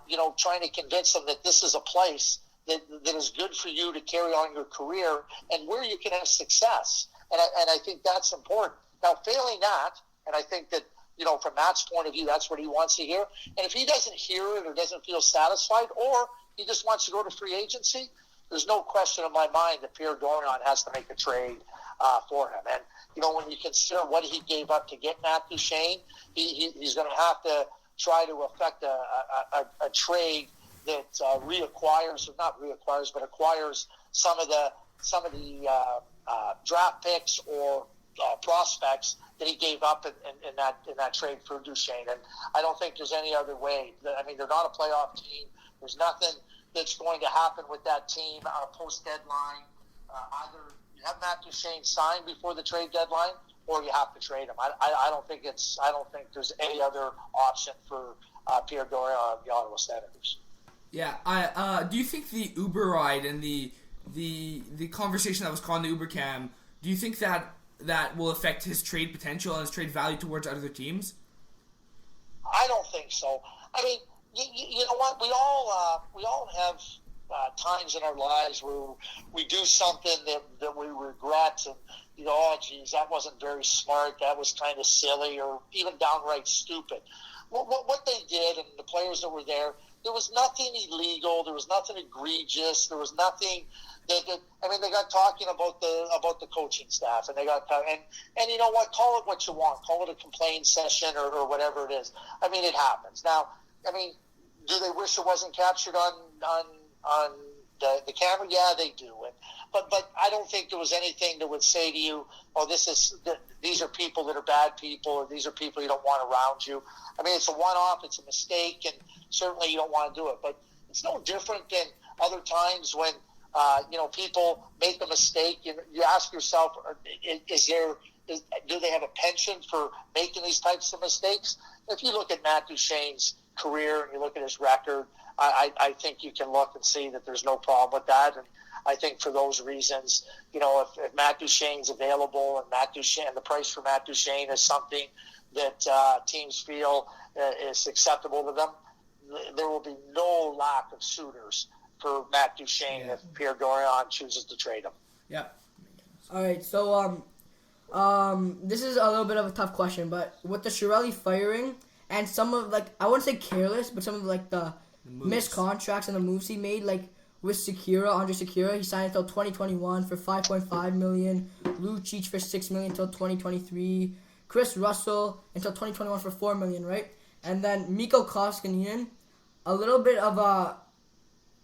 you know, trying to convince them that this is a place that is good for you to carry on your career and where you can have success. And I think that's important. Now, failing that, and I think that, you know, from Matt's point of view, that's what he wants to hear. And if he doesn't hear it or doesn't feel satisfied, or he just wants to go to free agency, there's no question in my mind that Pierre Dorion has to make a trade for him. And, when you consider what he gave up to get Matt Duchene, he's going to have to try to effect a trade that acquires some of the draft picks or prospects that he gave up in that trade for Duchene. And I don't think there's any other way. I mean, they're not a playoff team. There's nothing that's going to happen with that team post-deadline. Either you have Matt Duchene signed before the trade deadline, or you have to trade him. I don't think there's any other option for Pierre Dorion on the Ottawa Senators. Yeah, do you think the Uber ride and the conversation that was called in the Uber Cam, do you think that will affect his trade potential and his trade value towards other teams? I don't think so. I mean, you know what? We all have times in our lives where we do something that we regret, and oh geez, that wasn't very smart. That was kind of silly, or even downright stupid. What they did, and the players that were there was nothing illegal. There was nothing egregious. There was nothing they got talking about the coaching staff, and they got and you know what? Call it what you want. Call it a complaint session or whatever it is. I mean, it happens. Now, I mean, do they wish it wasn't captured on the camera? Yeah, they do. But I don't think there was anything that would say to you, oh, these are people that are bad people, or these are people you don't want around you. I mean, it's a one-off. It's a mistake, and certainly you don't want to do it. But it's no different than other times when people make a mistake. You ask yourself, do they have a penchant for making these types of mistakes? If you look at Matt Duchene's career and you look at his record, I think you can look and see that there's no problem with that. And I think for those reasons, if Matt Duchene's available and the price for Matt Duchene is something that teams feel is acceptable to them, there will be no lack of suitors for Matt Duchene if Pierre Dorion chooses to trade him. Yeah. All right, so this is a little bit of a tough question, but with the Chiarelli firing and some of, I wouldn't say careless, but some of the missed contracts and the moves he made, with Andre Sekera, he signed until 2021 for $5.5 million. Lucic for $6 million until 2023. Chris Russell until 2021 for $4 million, right? And then Mikko Koskinen, a little bit of a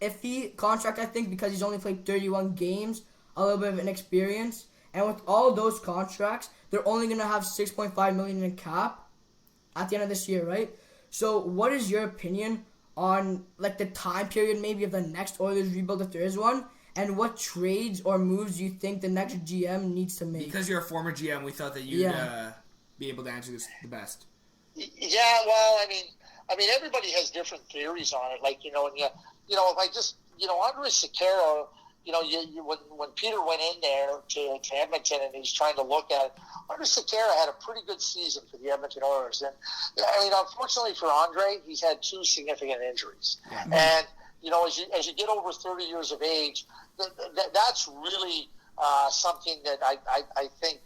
iffy contract, I think, because he's only played 31 games, a little bit of inexperience. And with all those contracts, they're only going to have $6.5 million in cap at the end of this year, right? So what is your opinion on the time period maybe of the next Oilers rebuild, if there is one, and what trades or moves do you think the next GM needs to make? Because you're a former GM, we thought that you'd be able to answer this the best. Yeah, well, I mean, everybody has different theories on it. If I just, Andre Sekera, when Peter went in there to Edmonton and he's trying to look at it, Andre Sekera had a pretty good season for the Edmonton Oilers. And, unfortunately for Andre, he's had two significant injuries. Yeah. And, as you get over 30 years of age, that's really something that I think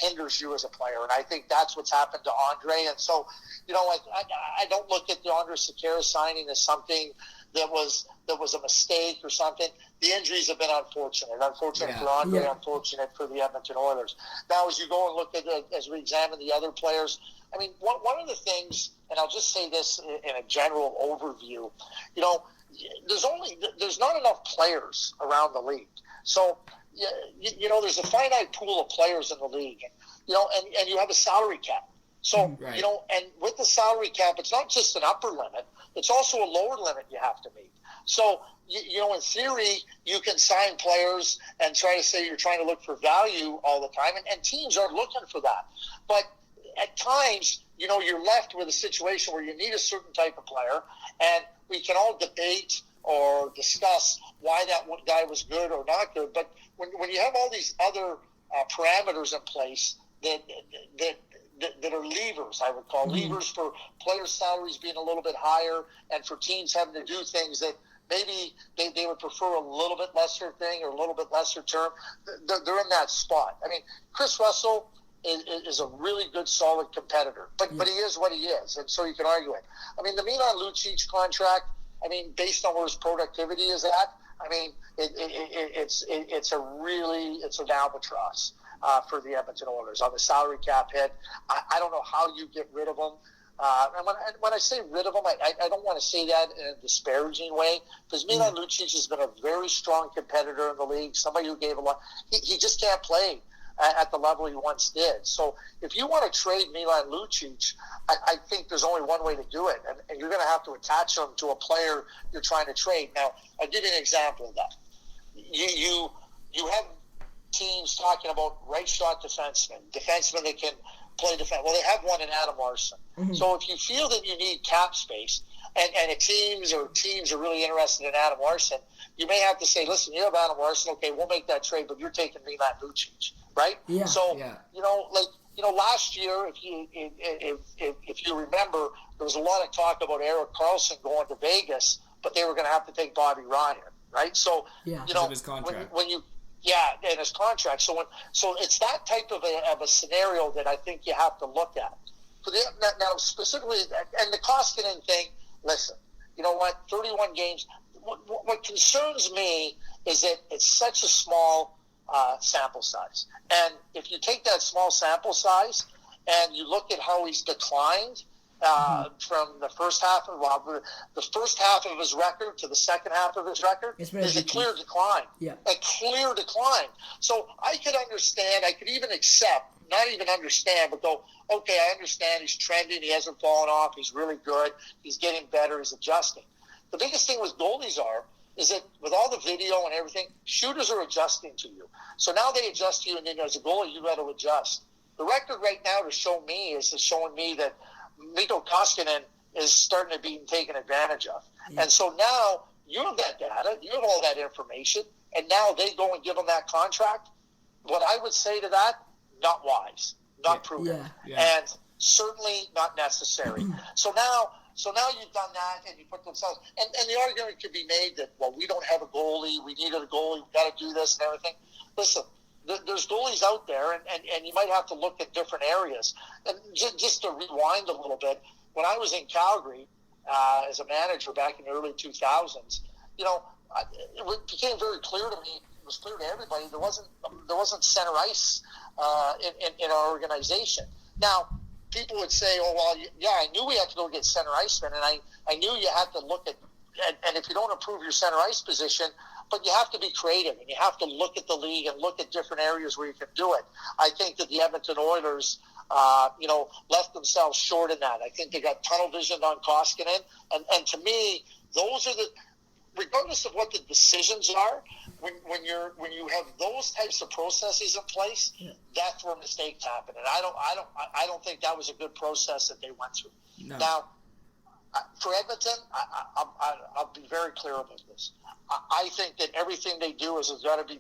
hinders you as a player. And I think that's what's happened to Andre. And so, I don't look at the Andre Sekera signing as something that was a mistake or something. The injuries have been unfortunate. Unfortunate for Andre, unfortunate for the Edmonton Oilers. Now, as you go and look at as we examine the other players, I mean, one of the things, and I'll just say this in a general overview, there's not enough players around the league. So, there's a finite pool of players in the league, and you have a salary cap. So, right. And with the salary cap, it's not just an upper limit, it's also a lower limit you have to meet. So, in theory, you can sign players and try to say you're trying to look for value all the time, and teams are looking for that. But at times, you're left with a situation where you need a certain type of player, and we can all debate or discuss why that one guy was good or not good. But when you have all these other parameters in place that are levers, I would call levers for players' salaries being a little bit higher, and for teams having to do things that maybe they would prefer a little bit lesser thing or a little bit lesser term, they're in that spot. I mean, Chris Russell is a really good, solid competitor, but he is what he is, and so you can argue it. I mean, the Milan Lucic contract, I mean, based on where his productivity is at, I mean, it's an albatross. for the Edmonton Oilers on the salary cap hit. I don't know how you get rid of them. And when I say rid of them, I don't want to say that in a disparaging way, because Milan Lucic has been a very strong competitor in the league, somebody who gave a lot. He just can't play at the level he once did. So if you want to trade Milan Lucic, I think there's only one way to do it, and you're going to have to attach him to a player you're trying to trade. Now, I'll give you an example of that. You have teams talking about right shot defensemen that can play defense. Well, they have one in Adam Larson. Mm-hmm. So if you feel that you need cap space, and teams are really interested in Adam Larson, you may have to say, listen, you have Adam Larson, okay, we'll make that trade, but you're taking Milan Lucic, right? Yeah. So last year, if you remember, there was a lot of talk about Erik Karlsson going to Vegas, but they were going to have to take Bobby Ryan, right? So his contract. And his contract. So it's that type of a scenario that I think you have to look at. Now specifically, and the Koskinen thing. Listen, you know what? 31 games. What concerns me is that it's such a small sample size. And if you take that small sample size and you look at how he's declined from the first half of his record to the second half of his record, is a clear decline. Yeah. A clear decline. So I could understand, I could even accept, not even understand, but go, okay, I understand he's trending, he hasn't fallen off, he's really good, he's getting better, he's adjusting. The biggest thing with goalies is that with all the video and everything, shooters are adjusting to you. So now they adjust to you, and then as a goalie, you got to adjust. The record right now is showing me that Mikko Koskinen is starting to be taken advantage of. Yeah. And so now you have that data, you have all that information, and now they go and give him that contract. What I would say to that, not wise, not prudent, and certainly not necessary. So now you've done that, and you put themselves, and the argument could be made that, well, we don't have a goalie, we needed a goalie, we got to do this and everything. Listen, there's goalies out there, and you might have to look at different areas. And just to rewind a little bit, when I was in Calgary as a manager back in the early 2000s, it became very clear to me, it was clear to everybody, there wasn't center ice in our organization. Now, people would say, oh, well, yeah, I knew we had to go get center icemen, and I knew you had to look at, and if you don't improve your center ice position, but you have to be creative, and you have to look at the league and look at different areas where you can do it. I think that the Edmonton Oilers, left themselves short in that. I think they got tunnel vision on Koskinen, and to me, those are regardless of what the decisions are, when you have those types of processes in place, that's where mistakes happen. And I don't think that was a good process that they went through. No. Now, for Edmonton, I'll be very clear about this. I think that everything they do is got to be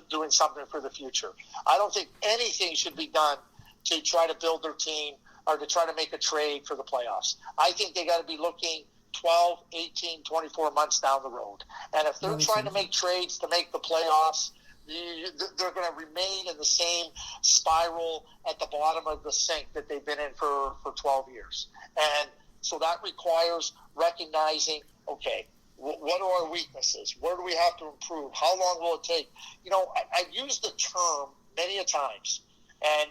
doing something for the future. I don't think anything should be done to try to build their team or to try to make a trade for the playoffs. I think they got to be looking 12, 18, 24 months down the road. And if they're trying to make trades to make the playoffs, they're going to remain in the same spiral at the bottom of the sink that they've been in for 12 years. And so that requires recognizing, okay, what are our weaknesses? Where do we have to improve? How long will it take? I've used the term many a times, and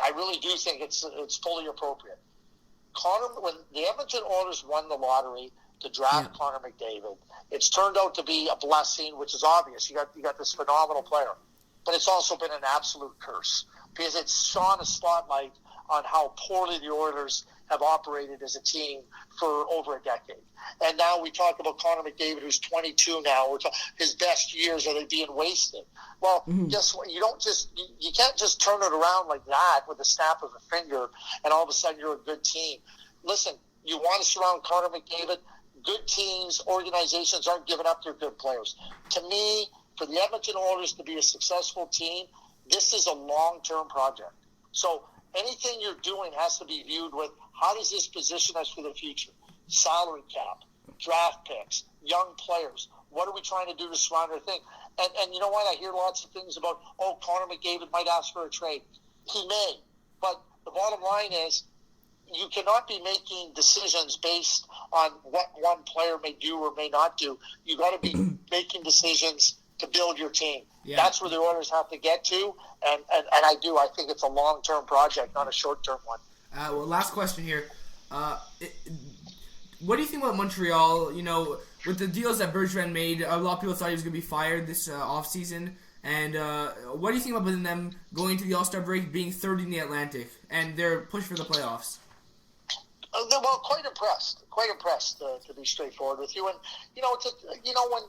I really do think it's fully appropriate. When the Edmonton Oilers won the lottery to draft Connor McDavid, it's turned out to be a blessing, which is obvious. You got this phenomenal player, but it's also been an absolute curse because it's shone a spotlight on how poorly the Oilers have operated as a team for over a decade. And now we talk about Connor McDavid, who's 22 now. His best years, are they being wasted? Well, guess what? You can't just turn it around like that with a snap of a finger, and all of a sudden you're a good team. Listen, you want to surround Connor McDavid. Good teams, organizations aren't giving up their good players. To me, for the Edmonton Oilers to be a successful team, this is a long-term project. So anything you're doing has to be viewed with, how does this position us for the future? Salary cap, draft picks, young players. What are we trying to do to surround our thing? And you know what? I hear lots of things about, Connor McDavid might ask for a trade. He may. But the bottom line is, you cannot be making decisions based on what one player may do or may not do. You got to be making decisions to build your team. Yeah. That's where the Oilers have to get to, and I think it's a long-term project, not a short-term one. Well, last question here. What do you think about Montreal? You know, with the deals that Bergevin made, a lot of people thought he was going to be fired this offseason. And what do you think about them going to the All-Star break, being third in the Atlantic, and their push for the playoffs? Well, quite impressed. Quite impressed, to be straightforward with you. And when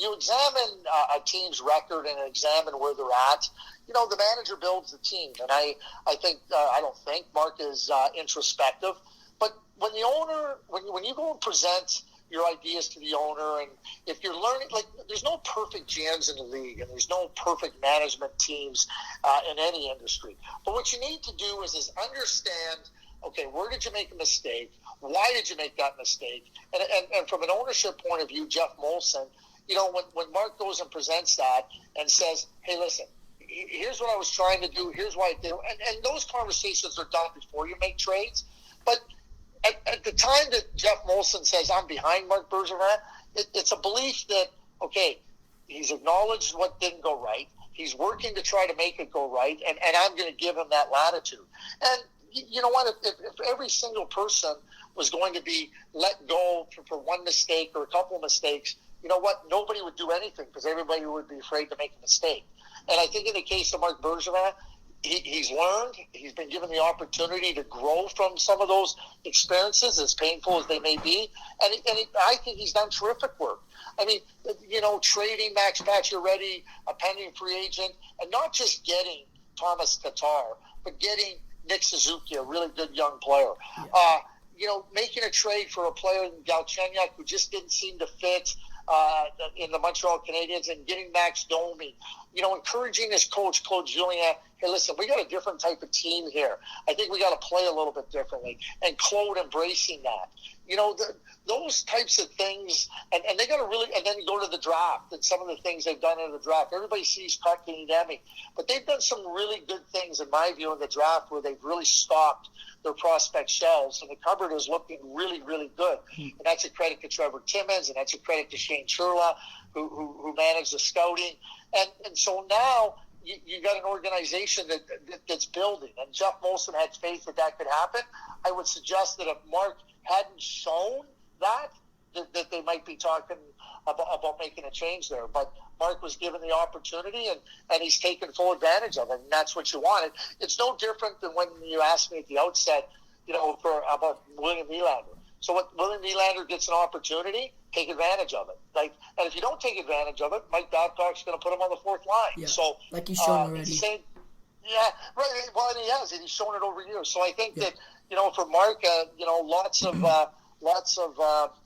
you examine a team's record and examine where they're at, the manager builds the team. And I don't think Mark is introspective. But when the owner, when you go and present your ideas to the owner, and if you're learning, like, there's no perfect GMs in the league, and there's no perfect management teams in any industry. But what you need to do is understand, okay, where did you make a mistake? Why did you make that mistake? And from an ownership point of view, Jeff Molson, when Mark goes and presents that and says, hey, listen, here's what I was trying to do, here's why I did it. And those conversations are done before you make trades. But at the time that Jeff Molson says, I'm behind Marc Bergevin, it's a belief that, okay, he's acknowledged what didn't go right. He's working to try to make it go right, and I'm going to give him that latitude. And you know what? If every single person was going to be let go for one mistake or a couple of mistakes, you know what? Nobody would do anything because everybody would be afraid to make a mistake. And I think in the case of Marc Bergevin, he's learned. He's been given the opportunity to grow from some of those experiences, as painful as they may be. And I think he's done terrific work. I mean, trading Max Pacioretty, a pending free agent, and not just getting Thomas Tatar, but getting Nick Suzuki, a really good young player. Yeah. Making a trade for a player in Galchenyuk who just didn't seem to fit in the Montreal Canadiens, and getting Max Domi. Encouraging his coach, Claude Julien, hey, listen, we got a different type of team here. I think we got to play a little bit differently. And Claude embracing that. Those types of things, and they got to really, and then you go to the draft and some of the things they've done in the draft. Everybody sees Kotkaniemi, but they've done some really good things, in my view, in the draft where they've really stocked their prospect shelves, and the cupboard is looking really, really good. And that's a credit to Trevor Timmons, and that's a credit to Shane Churla, who managed the scouting. And so now you got an organization that's building, and Jeff Molson had faith that could happen. I would suggest that if Mark hadn't shown that they might be talking about making a change there. But Mark was given the opportunity, and he's taken full advantage of it, and that's what you wanted. It's no different than when you asked me at the outset, about William Nylander. So when William Nylander gets an opportunity, take advantage of it. And if you don't take advantage of it, Mike Babcock's going to put him on the fourth line. Yeah, so like he's shown already. Yeah, right. Well, and he has, and he's shown it over years. So I think that for Mark, lots of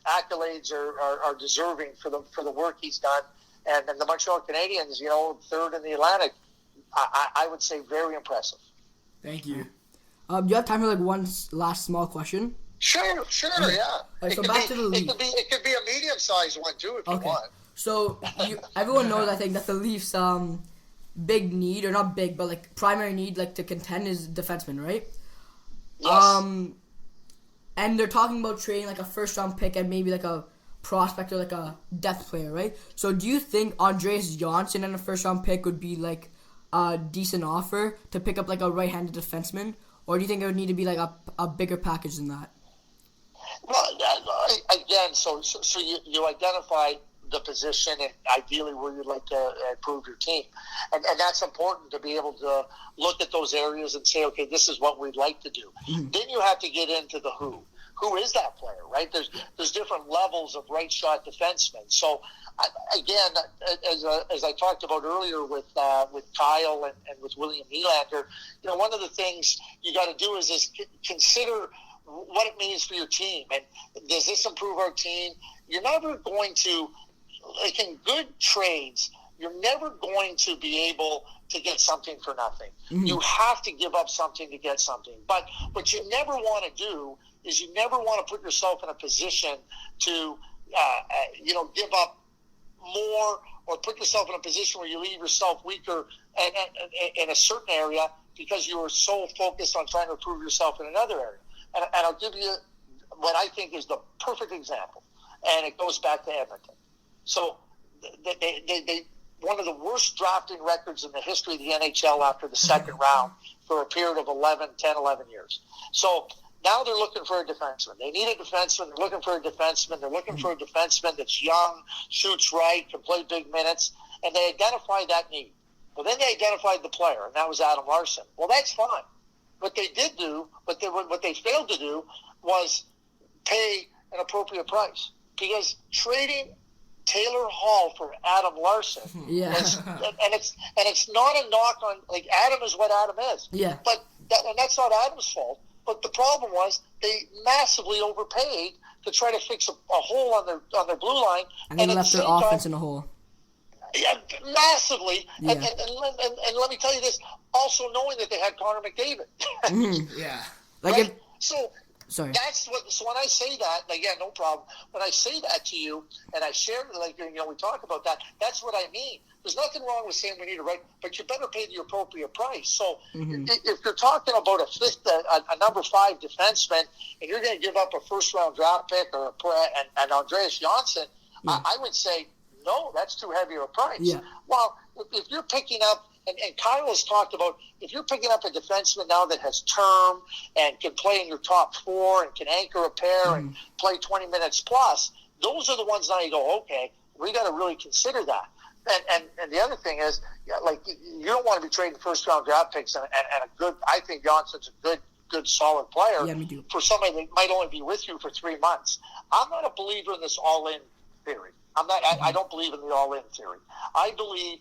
accolades are deserving for the work he's done, and the Montreal Canadiens, third in the Atlantic, I would say very impressive. Thank you. Do you have time for one last small question? Sure, yeah. Right, so back to the Leafs. It could be a medium-sized one too, if you want. So everyone knows, I think, that the Leafs' big need, or not big, but primary need, to contend is defensemen, right? Yes. And they're talking about trading a first-round pick and maybe a prospect or a depth player, right? So do you think Andreas Johnsson and a first-round pick would be a decent offer to pick up a right-handed defenseman, or do you think it would need to be a bigger package than that? Well, again, so you identify the position and ideally where you'd like to improve your team. And that's important, to be able to look at those areas and say, okay, this is what we'd like to do. Mm-hmm. Then you have to get into the who. Who is that player, right? There's different levels of right shot defensemen. So, again, as I talked about earlier with Kyle and with William Nylander, one of the things you got to do is consider what it means for your team. And does this improve our team? You're never going to, in good trades, you're never going to be able to get something for nothing. Mm-hmm. You have to give up something to get something. But what you never want to do is you never want to put yourself in a position to, give up more, or put yourself in a position where you leave yourself weaker in a certain area because you were so focused on trying to improve yourself in another area. And I'll give you what I think is the perfect example, and it goes back to Edmonton. So one of the worst drafting records in the history of the NHL after the second round for a period of 10, 11 years. So now they're looking for a defenseman. They need a defenseman. They're looking for a defenseman. They're looking for a defenseman that's young, shoots right, can play big minutes, and they identified that need. Well, then they identified the player, and that was Adam Larson. Well, that's fine. What they did do, what they failed to do, was pay an appropriate price. Because trading Taylor Hall for Adam Larson, yeah, and it's not a knock on, like, Adam is what Adam is. Yeah, but that's not Adam's fault. But the problem was they massively overpaid to try to fix a hole on their blue line, and they left their offense in a hole. Yeah, massively. Yeah. And let me tell you this, also knowing that they had Connor McDavid. Yeah. Like right? Sorry. So when I say that, like, yeah, no problem. When I say that to you and I share, like, we talk about that, that's what I mean. There's nothing wrong with saying we need a right, but you better pay the appropriate price. So if you're talking about a number 5 defenseman, and you're going to give up a first-round draft pick and Andreas Janssen, I would say, no, that's too heavy a price. Yeah. Well, if you're picking up, and Kyle has talked about, if you're picking up a defenseman now that has term and can play in your top 4 and can anchor a pair and play 20 minutes plus, those are the ones now you go, okay, we got to really consider that. And the other thing is, like, you don't want to be trading first-round draft picks and a good, I think Johnson's a good solid player for somebody that might only be with you for 3 months. I'm not a believer in this all-in theory. I don't believe in the all-in theory. I believe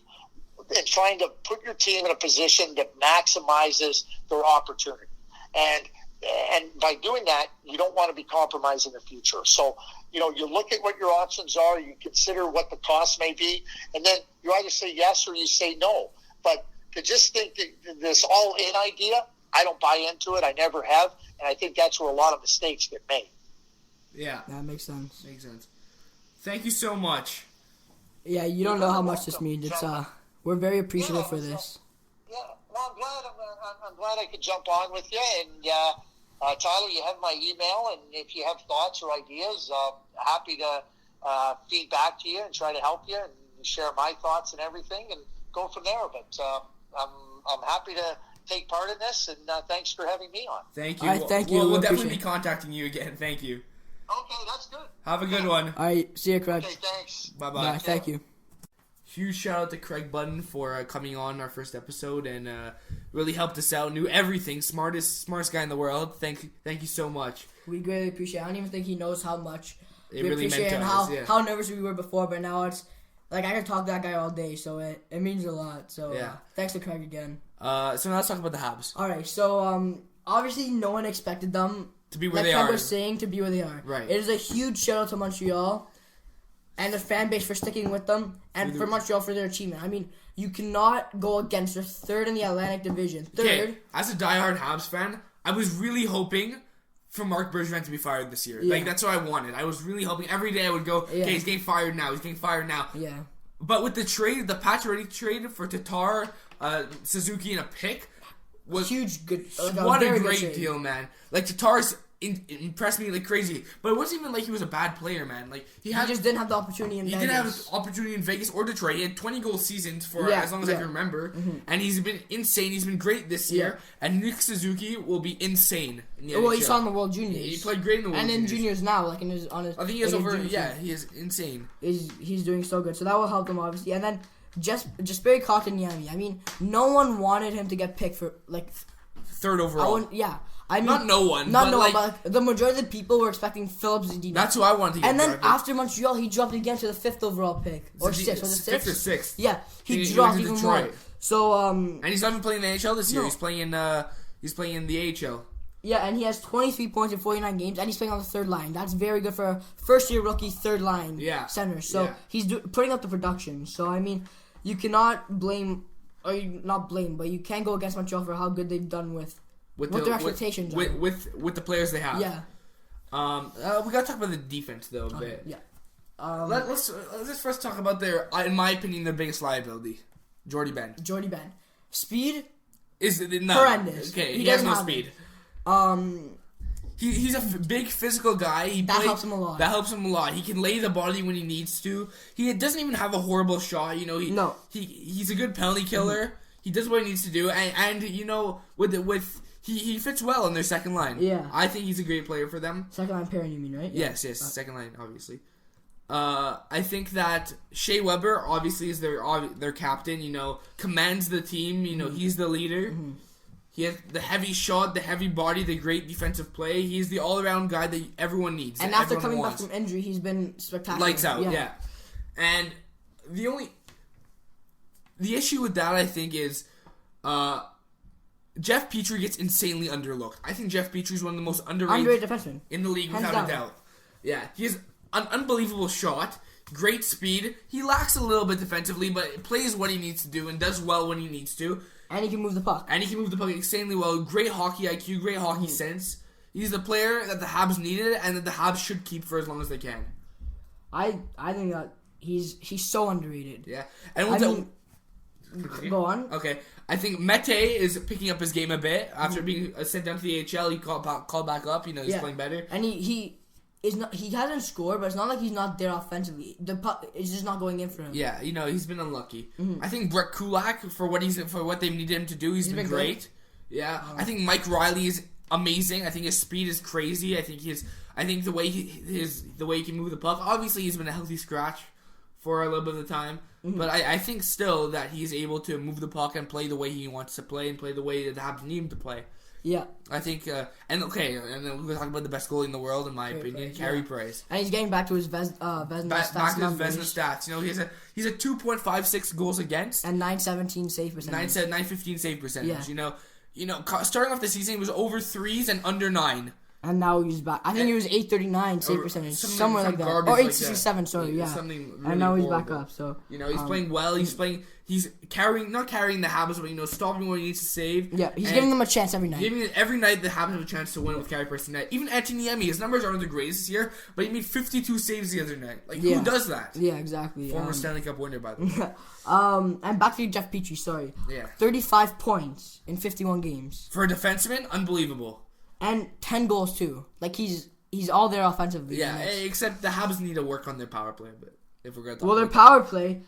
in trying to put your team in a position that maximizes their opportunity. And by doing that, you don't want to be compromising the future. So, you look at what your options are, you consider what the cost may be, and then you either say yes or you say no. But to just think that this all-in idea, I don't buy into it. I never have. And I think that's where a lot of mistakes get made. Yeah. That makes sense. Thank you so much. Yeah, you don't know how much this means. It's we're very appreciative for this. Yeah, well, I'm glad I could jump on with you. And Tyler, you have my email, and if you have thoughts or ideas, happy to feed back to you and try to help you and share my thoughts and everything, and go from there. But I'm happy to take part in this, and thanks for having me on. Thank you. All right, thank you. We'll definitely be contacting you again. Thank you. Okay, that's good. Have a good one. All right, see you, Craig. Okay, thanks. Bye-bye. Bye, thank you. Huge shout out to Craig Budden for coming on our first episode and really helped us out. Knew everything. Smartest guy in the world. Thank you so much. We greatly appreciate it. I don't even think he knows how much it we really appreciate meant to and us, yeah. how nervous we were before, but now it's like I can talk to that guy all day, so it means a lot. So yeah. Thanks to Craig again. So now let's talk about the Habs. All right, so obviously no one expected them to be where they Craig are. was saying, to be where they are. Right. It is a huge shout out to Montreal and the fan base for sticking with them, and for Montreal for their achievement. I mean, you cannot go against their third in the Atlantic Division. Okay, as a diehard Habs fan, I was really hoping for Marc Bergevin to be fired this year. Yeah. Like, that's what I wanted. I was really hoping every day I would go, okay, he's getting fired now. Yeah. But with the trade, the Pacioretty trade for Tatar, Suzuki, and a pick was huge. What a great deal, man. Like, Tatar's impressed me like crazy, but it wasn't even like he was a bad player, man. Like he just didn't have the opportunity in Vegas. He didn't have the opportunity in Vegas or Detroit. He had 20 goal seasons for as long as I can remember, and he's been insane. He's been great this year, and Nick Suzuki will be insane. In the NHL. He saw in the World Juniors. He played great in the World Juniors. And in Juniors now, like I think he has over. Yeah, he is insane. He's doing so good, so that will help him obviously. And then just Jesperi Kotkaniemi. I mean, no one wanted him to get picked for like third overall. I mean, not no one, but the majority of the people were expecting Phillips Zadina. That's who I wanted to get. And then after Montreal, he dropped again to the 5th overall pick. Or 6th. Was it 6th? 5th or 6th. Yeah, he dropped even more. So, and he's not even playing the NHL this year. He's playing in the AHL. Yeah, and he has 23 points in 49 games, and he's playing on the third line. That's very good for a first-year rookie third line center. So he's putting up the production. So, I mean, you cannot blame, or not blame, but you can't go against Montreal for how good they've done with their expectations with the players they have. Yeah. We gotta talk about the defense though a bit. Yeah. Let's first talk about in my opinion, their biggest liability, Jordy Ben. Speed is horrendous. Okay, he has no speed. He's a big physical guy. Helps him a lot. That helps him a lot. He can lay the body when he needs to. He doesn't even have a horrible shot. He's a good penalty killer. Mm-hmm. He does what he needs to do, and he fits well in their second line. Yeah, I think he's a great player for them. Second line pairing, you mean, right? Yes, second line, obviously. I think that Shea Weber obviously is their captain. Commands the team. He's the leader. Mm-hmm. He has the heavy shot, the heavy body, the great defensive play. He's the all-around guy that everyone needs. And after coming back from injury, he's been spectacular. Lights out, yeah. And the issue with that, I think, is Jeff Petrie gets insanely underlooked. I think Jeff Petrie is one of the most underrated defensemen in the league, without a doubt. Yeah, he has an unbelievable shot, great speed. He lacks a little bit defensively, but plays what he needs to do and does well when he needs to. And he can move the puck. Insanely well. Great hockey IQ, great hockey sense. He's the player that the Habs needed and that the Habs should keep for as long as they can. I think that he's so underrated. Yeah. And go on. Okay. I think Mete is picking up his game a bit. After being sent down to the AHL, he called back up. He's playing better. And he hasn't scored, but it's not like he's not there offensively. The puck is just not going in for him. Yeah, he's been unlucky. Mm-hmm. I think Brett Kulak, for what they needed him to do, he's been great. Yeah, I think Mike Riley is amazing. I think his speed is crazy. I think the way he can move the puck. Obviously, he's been a healthy scratch for a little bit of the time, but I think still that he's able to move the puck and play the way he wants to play and play the way that the Habs need him to play. Yeah, I think, and then we're talking about the best goalie in the world, in my opinion, Carey Price. And he's getting back to his Vezina stats. Back to his Vezina stats. He's a 2.56 goals against and 917 save percentage. 915 save percentage. Yeah. Starting off the season, he was over 3s and under 9. And now he's back. I think he was 839 save percentage, somewhere like that. Or 867, sorry, yeah. Something really and now he's horrible. back up, so... he's playing well. He's not carrying the Habs, but, stopping what he needs to save. Yeah, he's giving them a chance every night. Every night, the Habs have a chance to win with Carey Price tonight. Even Anthony Niemi, his numbers aren't the greatest this year, but he made 52 saves the other night. Who does that? Yeah, exactly. Former Stanley Cup winner, by the way. And back to Jeff Petrie, sorry. Yeah. 35 points in 51 games. For a defenseman, unbelievable. And 10 goals, too. He's all there offensively. Yeah, except the Habs need to work on their power play a bit. If we're going to talk their power play,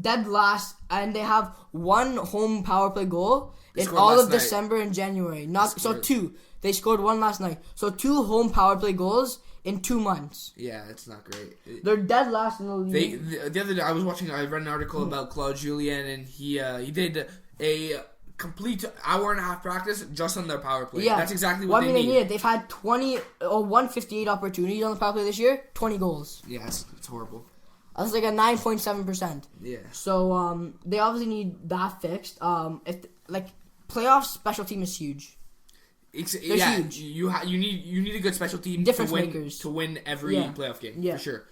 dead last, and they have one home power play goal in all of December and January. Two. They scored one last night. So 2 home power play goals in 2 months. Yeah, it's not great. They're dead last in the league. The other day, I read an article about Claude Julien, and he did a complete hour and a half practice just on their power play. Yeah. That's exactly what they need. They've had 158 opportunities on the power play this year, 20 goals. Yeah, it's horrible. That's like a 9.7%. Yeah. So they obviously need that fixed. Playoff special team is huge. They're huge. You need a good special team to win every playoff game for sure.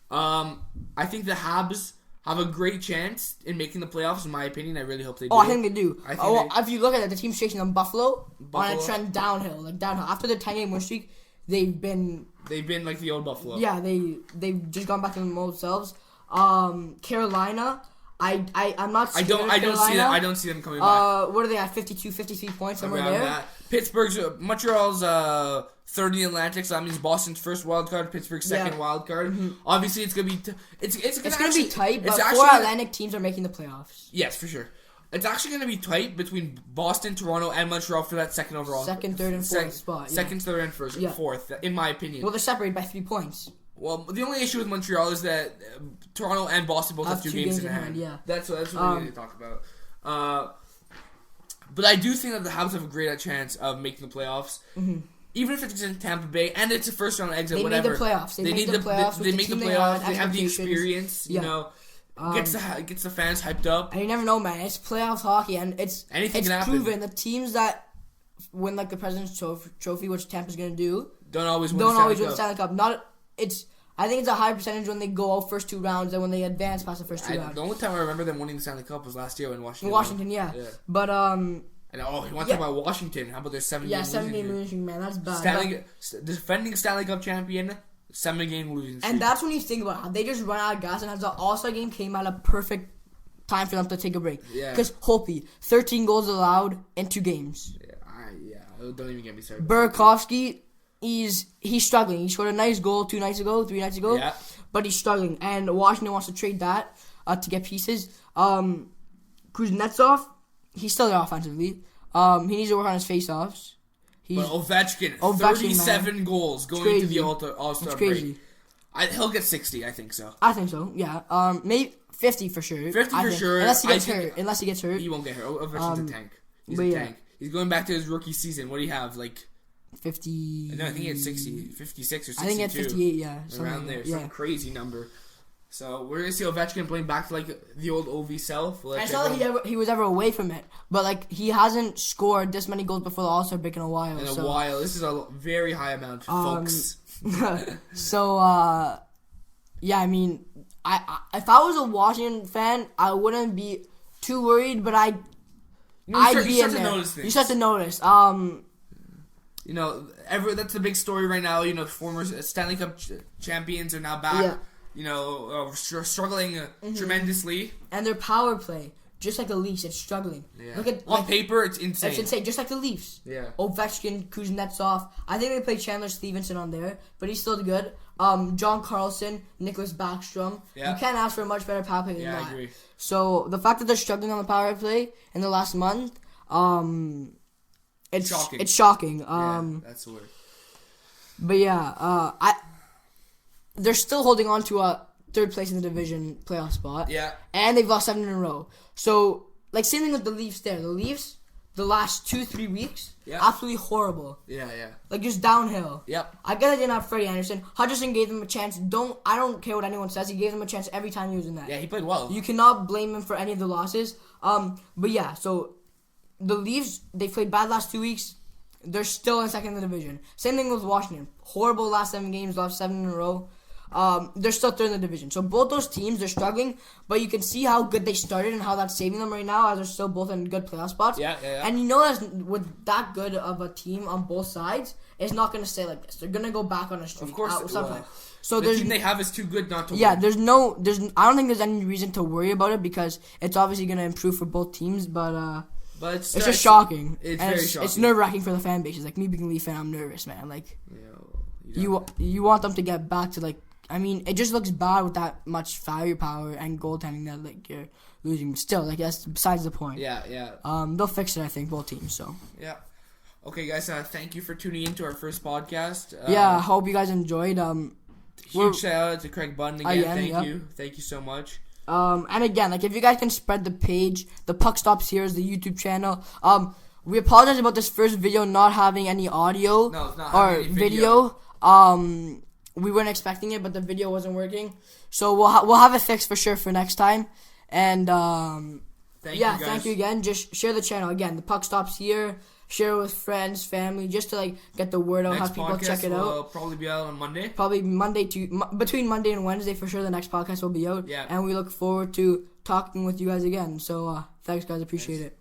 I think the Habs have a great chance in making the playoffs, in my opinion. I really hope they do. I think they do. If you look at it, the team's chasing them Buffalo on a trend downhill. After the 10-game win streak, they've been like the old Buffalo. Yeah, they've just gone back to themselves. Carolina, I'm not scared of Carolina. I don't see them coming back. What are they at? 52, 53 points somewhere there. Montreal's third in the Atlantic, so that means Boston's first wild card, Pittsburgh's second wild card. Mm-hmm. Obviously, it's gonna be it's gonna be tight. But 4 Atlantic teams are making the playoffs. Yes, for sure. It's actually gonna be tight between Boston, Toronto, and Montreal for that second overall, second, third, and fourth spot. Yeah. Second, third, and fourth, in my opinion. Well, they're separated by 3 points. Well, the only issue with Montreal is that Toronto and Boston both have 2 games in hand. Yeah, that's what we need to talk about. But I do think that the Habs have a great chance of making the playoffs. Mm-hmm. Even if it's in Tampa Bay and it's a first round exit, they whatever. Made the playoffs. They make the playoffs. They make the playoffs. They have the experience. Yeah. Gets the fans hyped up. And you never know, man. It's playoffs hockey, and it's proven. The teams that win the President's Trophy, which Tampa's gonna do, don't always win the Stanley Cup. I think it's a high percentage when they go out first 2 rounds and when they advance past the first 2 rounds. The only time I remember them winning the Stanley Cup was last year in Washington. Washington, yeah. But And you want to talk about Washington? How about their 7-game losing streak, man. That's bad. Defending Stanley Cup champion, 7-game losing streak. And that's when you think about how they just run out of gas, and as the All-Star game came at a perfect time for them to take a break. Yeah. Because Holtby, 13 goals allowed in 2 games. Yeah, Don't even get me started. Burakovsky, he's struggling. He scored a nice goal 3 nights ago. Yeah. But he's struggling, and Washington wants to trade that to get pieces. Kuznetsov, he's still there offensively. He needs to work on his face-offs. But Ovechkin 37 goals going into the All-Star break. He'll get 60, I think so. I think so, yeah. Maybe 50 for sure. 50 for sure. Unless he gets hurt. He won't get hurt. Ovechkin's a tank. He's a tank. He's going back to his rookie season. What do you have? 50... No, I think he had 60, 56 or 62. I think he had 58, yeah. Around there. Some crazy number. So we're going to see Ovechkin playing back to the old OV self. It's not like he was ever away from it. But he hasn't scored this many goals before the All-Star break in a while. This is a very high amount, folks. So, yeah, I mean, if I was a Washington fan, I wouldn't be too worried, but I'd be in there. You start to notice. That's the big story right now. Former Stanley Cup champions are now back. Yeah. Struggling tremendously. And their power play, just like the Leafs, it's struggling. Yeah. Look at on paper, it's insane. It's insane, just like the Leafs. Yeah. Ovechkin, Kuznetsov. I think they play Chandler Stevenson on there, but he's still good. John Carlson, Nicholas Backstrom. Yeah. You can't ask for a much better power play than that. Yeah, I agree. So the fact that they're struggling on the power play in the last month, it's shocking. It's shocking. That's the word. But yeah, they're still holding on to a third place in the division playoff spot. Yeah. And they've lost 7 in a row. So, same thing with the Leafs there. The Leafs, the last 2-3 weeks, absolutely horrible. Yeah. Just downhill. Yep. I get that they're not Freddie Anderson. Hutchinson gave them a chance. I don't care what anyone says. He gave them a chance every time he was in that. Yeah, he played well. You cannot blame him for any of the losses. But yeah, so the Leafs, they played bad last 2 weeks. They're still in second in the division. Same thing with Washington. Horrible last 7 games, lost 7 in a row. They're still third in the division. So both those teams, they're struggling, but you can see how good they started and how that's saving them right now as they're still both in good playoff spots. Yeah. And with that good of a team on both sides, it's not going to stay like this. They're going to go back on a streak. Of course. So the team they have is too good not to win. Yeah, I don't think there's any reason to worry about it because it's obviously going to improve for both teams, but it's just shocking. It's very shocking. It's nerve-wracking for the fan bases. Me being a Leaf fan, I'm nervous, man. You want them to get back to it just looks bad with that much firepower and goaltending that you're losing. But still, that's besides the point. Yeah. They'll fix it, I think, both teams. So. Yeah. Okay, guys. Thank you for tuning in to our first podcast. I hope you guys enjoyed. Huge shout out to Craig Button again. Thank you so much. And again, if you guys can spread the page, the Puck Stops Here is the YouTube channel. We apologize about this first video not having any audio or video. We weren't expecting it, but the video wasn't working. So we'll have it fixed for sure for next time. And thank you again. Just share the channel again. The Puck Stops Here. Share it with friends, family, just to get the word out. Have people check it out. Will probably be out on Monday. Probably between Monday and Wednesday for sure. The next podcast will be out. Yeah. And we look forward to talking with you guys again. So thanks, guys. Appreciate it.